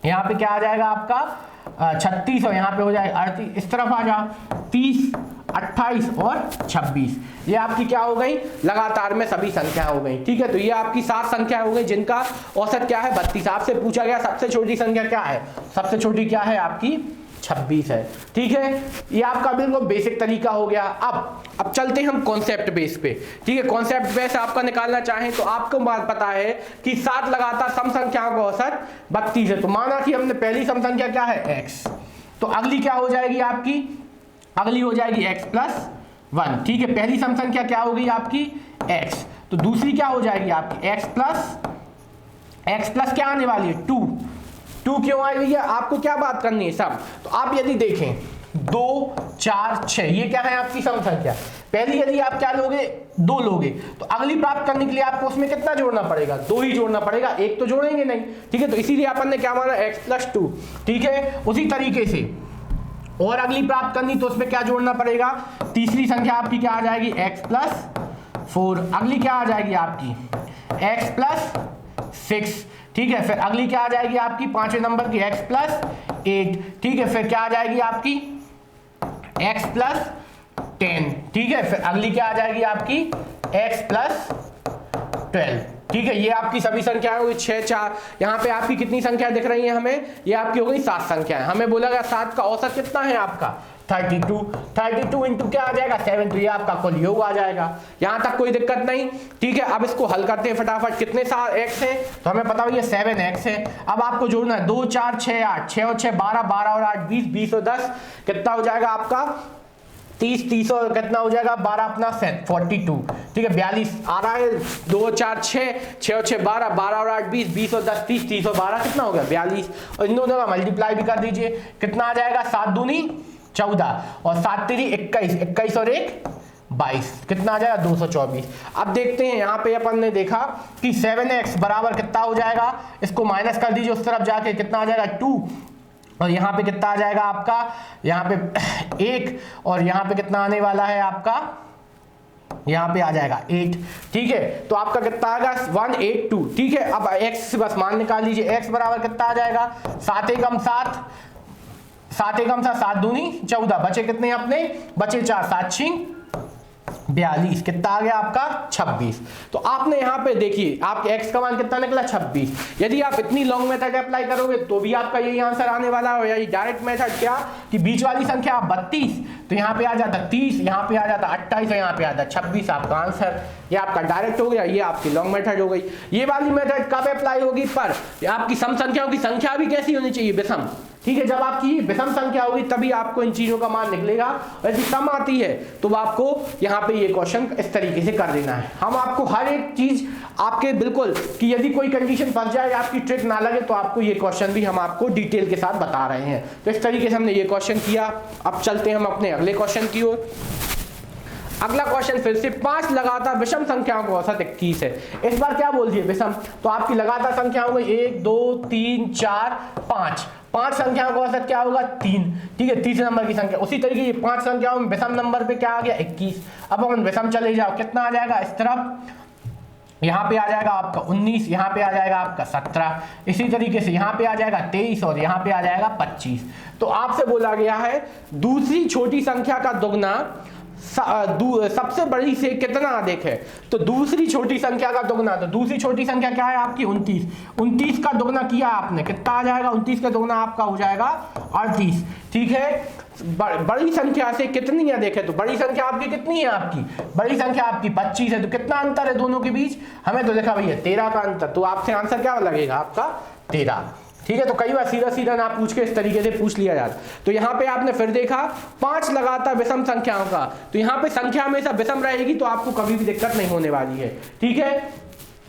यहाँ पे क्या आ जाएगा आपका? 36 और यहाँ पे हो जाएगा 38। इस तरफ आ जाओ, 30, 28 और 26, ये आपकी क्या हो गई? लगातार में सभी संख्या हो गई। ठीक है, तो ये आपकी 7 संख्या हो गई जिनका औसत क्या है? 32। आपसे पूछा गया सबसे छोटी संख्या क्या है? सबसे छोटी क्या है आपकी? 26 है। ठीक है, ये आपका बिल्कुल बेसिक तरीका हो गया। अब चलते हैं हम कॉन्सेप्ट बेस पे। ठीक है, कॉन्सेप्ट बेस आपका निकालना चाहें तो आपको बात पता है कि 7 लगातार सम संख्याओं का औसत 32 है। तो माना कि हमने पहली सम संख्या क्या है? x, तो अगली क्या हो जाएगी आपकी? अगली हो जाएगी x प्लस 1। ठीक है, पहली सम संख्या क्या होगी आपकी? x, तो दूसरी क्या हो जाएगी आपकी? x प्लस क्या आने वाली है? 2 क्यों आई हुई है? आपको क्या बात करनी है सब? तो आप यदि देखें 2, 4, 6, ये क्या है आपकी सम संख्या। पहली यदि आप क्या लोगे? 2 लोगे, तो अगली प्राप्त करने के लिए आपको उसमें कितना जोड़ना पड़ेगा? 2 ही जोड़ना पड़ेगा, एक तो जोड़ेंगे नहीं। ठीक है, तो इसीलिए अपन ने क्या माना? x plus 2। ठीक है, उसी तरीके से और अगली प्राप्त करनी तो उसमें क्या जोड़ना पड़ेगा? तीसरी संख्या आपकी क्या आ जाएगी? x plus 4। अगली क्या आ जाएगी आपकी? x plus 6। ठीक है, फिर अगली क्या आ जाएगी आपकी? 5वें नंबर की x प्लस 8। ठीक है, फिर क्या आ जाएगी आपकी? x plus 10। ठीक है, फिर अगली क्या आ जाएगी आपकी? x plus 12। ठीक है, ये आपकी सभी संख्याएं हुई 6, 4। यहाँ पे आपकी कितनी संख्या दिख रही है हमें? ये आपकी हो गई 7 संख्याएं। हमें बोला गया 7 का औसत कितना है आपका? 32 इंटू क्या आ जाएगा? 7, तो ये आपका कुल योग आ जाएगा। यहाँ तक कोई दिक्कत नहीं। ठीक है, अब इसको हल करते हैं फटाफट। कितने x है? तो हमें पता है 7x है। अब आपको जोड़ना है 2, 4, 6, 8, 6 और 6 12, 12 और 8 20, 20 और 10 कितना हो जाएगा आपका? 30, 30 और कितना हो जाएगा? 12 अपना 42। ठीक है, 42 आ रहा है। 2, 4, 6, 6 और 6 12, 12 और 8 20, 20 और 10 30, 30 और 12 कितना हो गया? 42। और इन दोनों का मल्टीप्लाई भी कर दीजिए। कितना आ जाएगा? 7 दूनी 14 और 7 तेरी 21, 21 और 1 22, कितना आ जाएगा? 224। अब देखते हैं, यहाँ पे अपन ने देखा कि 7x बराबर कितना हो जाएगा? इसको माइनस कर दीजिए उस तरफ जाके, कितना आ जाएगा? 2। और यहाँ पे कितना आ जाएगा आपका? यहाँ पे 1 और यहाँ पे कितना आने वाला है आपका? यहाँ पे आ जाएगा 8। ठीक है, तो आपका कितना आएगा? 182। ठीक है, अब x से बस मान निकाल लीजिए। x बराबर कितना आ जाएगा? 7 एकम 7, 7 एकम 7, 7 दूनी 14, बचे कितने अपने? बचे 4, 7 6 42, कितना आ गया आपका? 26। तो आपने यहाँ पे देखिए आपके x का मान कितना निकला? 26। यदि आप इतनी लॉन्ग मेथड अप्लाई करोगे तो भी आपका यही आंसर आने वाला है। यही डायरेक्ट मेथड क्या कि बीच वाली संख्या 32, तो यहाँ पे आ जाता 30, यहाँ पे आ जाता 28 और यहाँ पे आ जाता 26, आपका आंसर। ये आपका डायरेक्ट हो गया, ये आपकी लॉन्ग मेथड हो गई। ये वाली मेथड कब अप्लाई होगी? पर आपकी सम संख्याओं की संख्या भी कैसी होनी चाहिए? विषम। ठीक है, जब आपकी विषम संख्या होगी तभी आपको इन चीजों का मान निकलेगा, और यदि सम आती है तो आपको यहाँ पे ये क्वेश्चन इस तरीके से कर देना है। हम आपको हर एक चीज आपके बिल्कुल कि यदि कोई कंडीशन फंस जाए, आपकी ट्रिक ना लगे, तो आपको ये क्वेश्चन भी हम आपको डिटेल के साथ बता रहे हैं। तो इस तरीके से हमने ये क्वेश्चन किया। अब चलते हैं हम अपने अगले क्वेश्चन की ओर। अगला क्वेश्चन फिर से 5 लगातार विषम संख्याओं का औसत 21 है। इस बार क्या बोल दिए विषम, तो आपकी लगातार संख्या हो गई 1 2 3 4 5, 5 संख्याओं का औसत क्या होगा 3, ठीक है, तीसरे नंबर की संख्या। उसी तरीके ये 5 संख्याओं में विषम नंबर पे क्या आ गया 21। अब अपन विषम चले जाओ, कितना आ जाएगा इस तरफ, यहाँ पे आ जाएगा आपका 19, यहाँ पे आ जाएगा आपका 17, इसी तरीके से यहाँ पे आ जाएगा 23 और यहाँ पे आ जाएगा 25। तो आपसे बोला गया है दूसरी छोटी संख्या का दुगना सबसे बड़ी से कितना अधिक है। तो दूसरी छोटी संख्या का दुगना, तो दूसरी छोटी संख्या क्या है आपकी 29, 29 का दुगना किया आपने, कितना आ जाएगा 29 का दुगना आपका हो जाएगा 38, ठीक है। बड़ी संख्या से कितनी अधिक है, तो बड़ी संख्या आपकी कितनी है, आपकी बड़ी संख्या आपकी 25 है। तो कितना अंतर है दोनों के बीच, हमें तो देखा भैया 13 का अंतर, तो आपसे आंसर क्या लगेगा आपका 13, ठीक है। तो कई बार सीधा सीधा ना पूछ के इस तरीके से पूछ लिया जाता। तो यहाँ पे आपने फिर देखा 5 लगातार विषम संख्याओं का, तो यहाँ पे संख्या हमेशा विषम रहेगी, तो आपको कभी भी दिक्कत नहीं होने वाली है, ठीक है।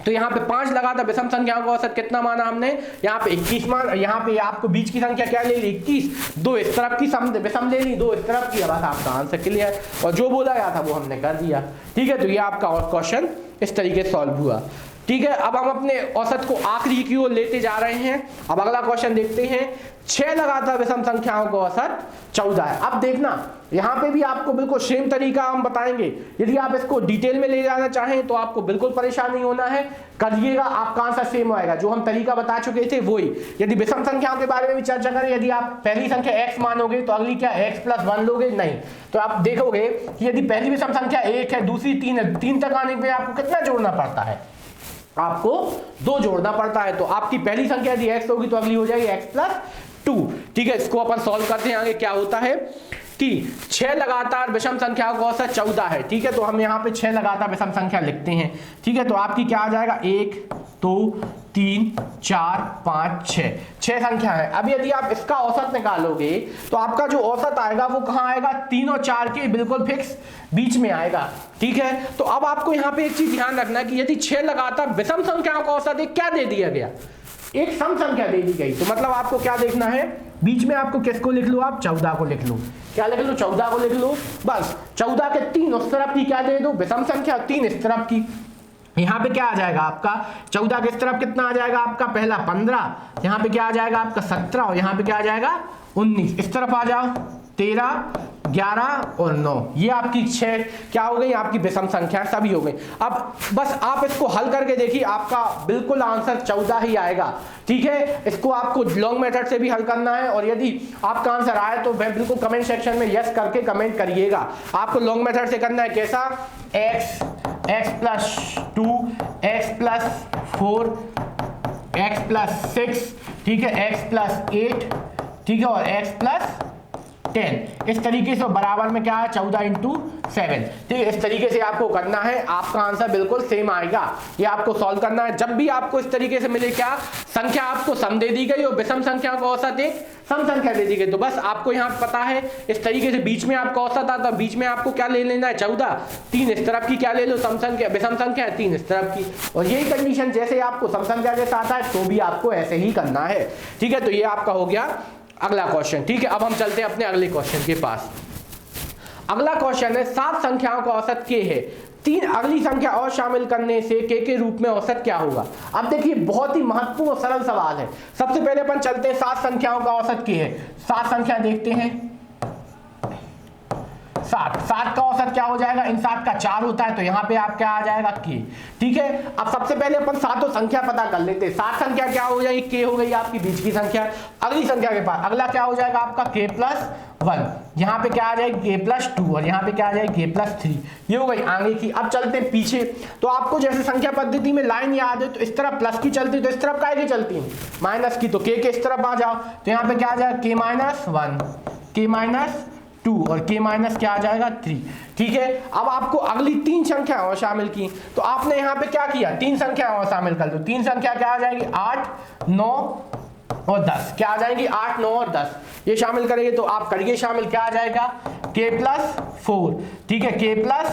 तो यहाँ पे 5 लगातार विषम संख्याओं का औसत कितना माना हमने, यहाँ पे 21 मान, यहाँ पे आपको बीच की संख्या क्या ले ली 21, 2 इस तरफ की विषम ले ली, 2 इस तरफ की, बस आपका आंसर क्लियर, और जो बोला गया था वो हमने कर दिया, ठीक है। तो ये आपका क्वेश्चन इस तरीके से सॉल्व हुआ, ठीक है। अब हम अपने औसत को आखिरी की ओर लेते जा रहे हैं। अब अगला क्वेश्चन देखते हैं। 6 लगातार विषम संख्याओं का औसत 14 है। अब देखना यहाँ पे भी आपको बिल्कुल सेम तरीका हम बताएंगे। यदि आप इसको डिटेल में ले जाना चाहें तो आपको बिल्कुल परेशान नहीं होना है, करिएगा, आपका आंसर सेम आएगा। जो हम तरीका बता चुके थे वही। यदि विषम संख्याओं के बारे में भी चर्चा करें, यदि आप पहली संख्या x मानोगे तो अगली क्या x + 1 लोगे, नहीं, तो आप देखोगे कि यदि पहली विषम संख्या 1 है, दूसरी 3 है, 3 तक आने पे आपको कितना जोड़ना पड़ता है, आपको 2 जोड़ना पड़ता है। तो आपकी पहली संख्या यदि x होगी तो अगली हो जाएगी x + 2, ठीक है। इसको अपन सॉल्व करते हैं। आगे क्या होता है कि 6 लगातार विषम संख्याओं का औसत 14 है, ठीक है। तो हम यहाँ पे 6 लगातार विषम संख्या लिखते हैं, ठीक है। तो आपकी क्या आ जाएगा 1 2 3 4 5 6 संख्या है। अब यदि आप इसका औसत निकालोगे तो आपका जो औसत आएगा वो कहाँ आएगा, 3 और 4 के बिल्कुल फिक्स बीच में आएगा, ठीक है। तो अब आपको यहाँ पे एक चीज ध्यान रखना कि यदि 6 लगातार विषम संख्याओं का औसत एक क्या दे दिया गया, एक सम संख्या दे दी गई, तो मतलब आपको क्या देखना है, बीच में आपको किसको लिख लो, आप 14 को लिख लो। क्या लिख लो, 14 को लिख लो, बस 14 के 3 उस तरफ की क्या दे दो, विषम संख्या, 3 इस तरफ की। यहाँ पे क्या आ जाएगा आपका 14 के इस तरफ कितना आ जाएगा आपका, पहला 15, यहाँ पे क्या आ जाएगा आपका 17, और यहाँ पे क्या आ जाएगा 19, इस तरफ आ जाओ 13 11 और 9, ये आपकी 6 क्या हो गई, आपकी विषम संख्या सभी हो गई। अब बस आप इसको हल करके देखिए, आपका बिल्कुल आंसर 14 ही आएगा, ठीक है। इसको आपको लॉन्ग मेथड से भी हल करना है, और यदि आपका आंसर आए तो बिल्कुल कमेंट सेक्शन में यस करके कमेंट करिएगा। आपको लॉन्ग मेथड से करना है कैसा, x + 2 x + 4 x + 6, ठीक है, x + 8, ठीक है, और x + 10, इस तरीके से बराबर में क्या है 14 × 7, ठीक है। इस तरीके से आपको करना है, आपका आंसर बिल्कुल सेम आएगा। ये आपको सॉल्व करना है। जब भी आपको इस तरीके से मिले, क्या संख्या आपको सम दे दी गई और विषम संख्या का औसत एक सम संख्या दे दी गई, तो बस आपको यहाँ पता है इस तरीके से बीच में आपका औसत आता है, बीच में आपको क्या ले लेना है 14, 3 इस तरफ की क्या ले लो, सम संख्या, विषम संख्या है 3 इस तरफ की। और यही कंडीशन जैसे आपको सम संख्या के साथ है तो भी आपको ऐसे ही करना है, ठीक है। तो ये आपका हो गया अगला क्वेश्चन, ठीक है। अब हम चलते हैं अपने अगले क्वेश्चन के पास। अगला क्वेश्चन है 7 संख्याओं का औसत k है, 3 अगली संख्या और शामिल करने से k के रूप में औसत क्या होगा। अब देखिए बहुत ही महत्वपूर्ण और सरल सवाल है। सबसे पहले अपन चलते हैं 7 संख्याओं का औसत k है, 7 संख्या देखते हैं। 7 का औसत क्या हो जाएगा, इन 7 का 4 होता है, तो यहाँ पे आप क्या आ जाएगा k, ठीक है। अब सबसे पहले अपन 7 संख्या पता कर लेते हैं। 7 संख्या क्या हो जाएगी, k हो गई आपकी बीच की संख्या। अगली संख्या के पास अगला क्या हो जाएगा आपका k + 1, यहाँ पे क्या आ जाएगी k + 2, और यहाँ पे क्या आ जाएगी k + 3, ये हो गई आगे की। अब चलते हैं पीछे, तो आपको जैसे संख्या पद्धति में लाइन याद है, तो इस तरफ प्लस की चलती है, तो इस तरफ काय की चलती है माइनस की, तो k के इस तरफ आ जाओ, तो यहाँ पे क्या आ जाएगा k - 1, k - 2 और k- क्या आ जाएगा 3, ठीक है। अब आपको अगली 3 संख्या और शामिल की, तो आपने यहाँ पे क्या किया, 3 संख्या और शामिल कर दो। 3 संख्या क्या आ जाएगी 8 9 और 10 क्या आ जाएंगी, 8, 9 और 10 ये शामिल करेंगे तो आप करिए शामिल, क्या आ जाएगा k प्लस 4, ठीक है, k प्लस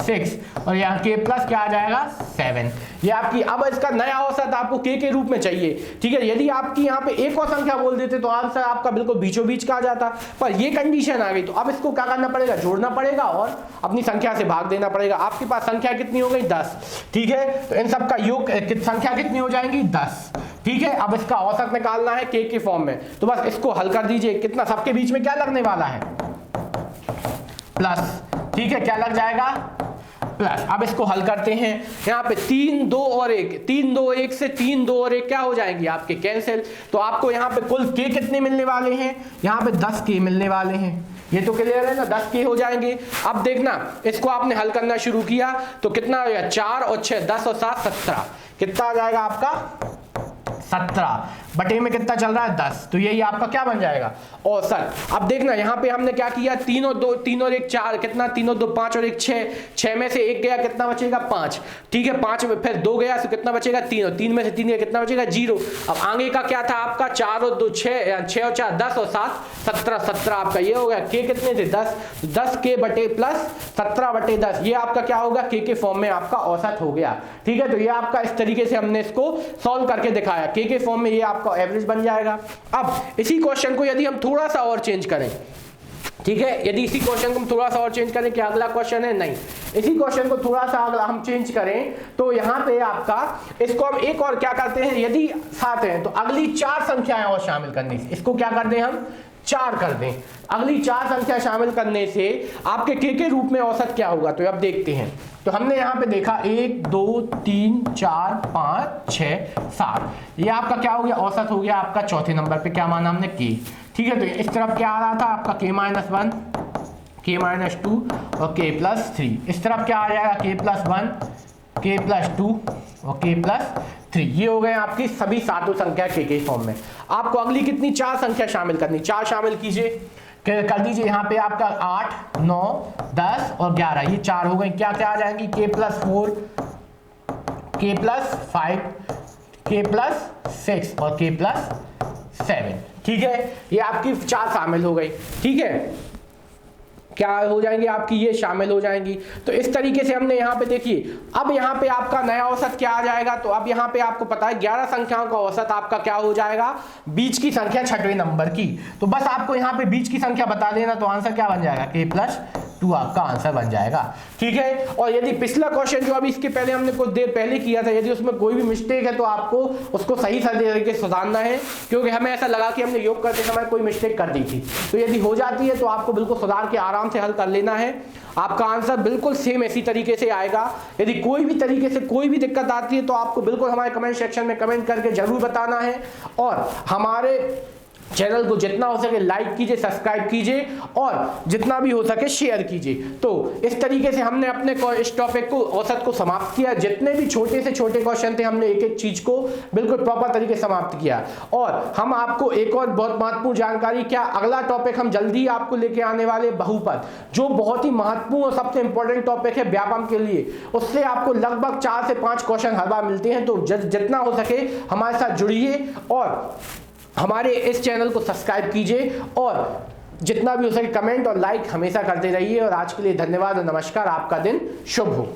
6 और यहाँ k प्लस क्या आ जाएगा 7। ये आपकी, अब इसका नया औसत आपको k के रूप में चाहिए, ठीक है। यदि आपकी यहाँ पे एक और संख्या बोल देते तो आंसर आपका बिल्कुल बीचों बीच का आ जाता, पर ये कंडीशन आ गई तो अब इसको क्या करना पड़ेगा, जोड़ना पड़ेगा और अपनी संख्या से भाग देना पड़ेगा। आपके पास संख्या कितनी हो गई, 10, ठीक है। तो इन सब का योग संख्या कितनी हो जाएंगी, 10, ठीक है। अब इसका औसत निकालना है k के फॉर्म में, तो बस इसको हल कर दीजिए। कितना, सबके बीच में क्या लगने वाला है, प्लस, ठीक है, क्या लग जाएगा, प्लस। अब इसको हल करते हैं, यहाँ पे 3, 2 और 1, 3, 2, 1 से 3, 2 और 1 क्या हो जाएंगे आपके, कैंसिल। तो आपको यहाँ पे कुल k कितने मिलने वाले हैं, यहाँ पे 10 k मिलने वाले हैं। ये तो क्लियर है ना, 10 k हो जाएंगे। अब देखना, इसको आपने हल करना शुरू किया तो कितना हो गया, 4 और 6 10 और 7 17, कितना आ जाएगा आपका 17 बटे में कितना चल रहा है 10, तो यही आपका क्या बन जाएगा, औसत। अब देखना यहाँ पे हमने क्या किया, 3 और 2, 3 और 1 4, कितना 3 और 2 5 और 1 6, 6 में से 1 गया कितना बचेगा 5, ठीक है, 5 में फिर 2 गया तो कितना बचेगा 3, और 3 में से 3 गया कितना बचेगा 0। अब आगे का क्या था आपका, 4 और 2 6, 6 और 4 10 और 7 17, 17 आपका ये हो गया। k कितने थे 10, 10k बटे प्लस 17 बटे 10, ये आपका क्या होगा, k के फॉर्म में आपका औसत हो गया, ठीक है। तो ये आपका इस तरीके से हमने इसको सॉल्व करके दिखाया, k के फॉर्म में ये आपका एवरेज बन जाएगा। अब इसी क्वेश्चन को यदि हम थोड़ा सा और चेंज करें, ठीक है, यदि इसी क्वेश्चन को हम थोड़ा सा और चेंज करें, क्या अगला क्वेश्चन है, नहीं, इसी क्वेश्चन को थोड़ा सा अगला हम चेंज करें तो यहाँ पे आपका इसको हम एक और क्या करते हैं, यदि 7 है तो अगली 4 संख्याएं और शामिल करने से इसको क्या कर दें, हम 4 कर दें। अगली 4 संख्या शामिल करने से आपके k के रूप में औसत क्या होगा, तो अब देखते हैं। तो हमने यहाँ पे देखा 1 2 3 4 5 6 7, ये आपका क्या हो गया, औसत हो गया आपका चौथे नंबर पे, क्या माना हमने k, ठीक है। तो इस तरफ क्या आ रहा था आपका k-1, k-2 और k प्लस 3, इस तरफ क्या आ जाएगा k प्लस 1, k प्लस 2 और k प्लस 3। ये हो गए आपकी सभी सातों संख्या k के फॉर्म में। आपको अगली कितनी 4 संख्या शामिल करनी, 4 शामिल कीजिए, कर दीजिए। यहाँ पे आपका 8 9 10 और 11, ये 4 हो गई, क्या क्या आ जाएंगी, k plus 4, k plus 5, k plus 6 और k प्लस 7, ठीक है। ये आपकी 4 शामिल हो गई, ठीक है, क्या हो जाएंगी आपकी, ये शामिल हो जाएंगी। तो इस तरीके से हमने यहाँ पे देखिए, अब यहाँ पे आपका नया औसत क्या आ जाएगा, तो अब यहाँ पे आपको पता है 11 संख्याओं का औसत आपका क्या हो जाएगा, बीच की संख्या 6वें नंबर की। तो बस आपको यहाँ पे बीच की संख्या बता देना तो आंसर क्या बन जाएगा, k प्लस 2 आपका आंसर बन जाएगा, ठीक है। और यदि पिछला क्वेश्चन जो अभी इसके पहले हमने कुछ देर पहले किया था, यदि उसमें कोई भी मिस्टेक है तो आपको उसको सही तरीके से सुधारना है, क्योंकि हमें ऐसा लगा कि हमने योग करते समय कोई मिस्टेक कर दी थी। तो यदि हो जाती है तो आपको बिल्कुल सुधार के आराम से हल कर लेना है, आपका आंसर बिल्कुल सेम इसी तरीके से आएगा। यदि कोई भी तरीके से कोई भी दिक्कत आती है तो आपको बिल्कुल हमारे कमेंट सेक्शन में कमेंट करके जरूर बताना है, और हमारे चैनल को जितना हो सके लाइक कीजिए, सब्सक्राइब कीजिए और जितना भी हो सके शेयर कीजिए। तो इस तरीके से हमने अपने इस टॉपिक को, औसत को समाप्त किया। जितने भी छोटे से छोटे क्वेश्चन थे हमने एक एक चीज को बिल्कुल प्रॉपर तरीके से समाप्त किया। और हम आपको एक और बहुत महत्वपूर्ण जानकारी, क्या अगला टॉपिक हम जल्दी आपको लेके आने वाले बहुपद, जो बहुत ही महत्वपूर्ण और सबसे इंपॉर्टेंट टॉपिक है व्यापम के लिए। उससे आपको लगभग 4 से 5 क्वेश्चन हर बार मिलते हैं। तो जितना हो सके हमारे साथ जुड़िए और हमारे इस चैनल को सब्सक्राइब कीजिए, और जितना भी हो सके कमेंट और लाइक हमेशा करते रहिए। और आज के लिए धन्यवाद और नमस्कार, आपका दिन शुभ हो।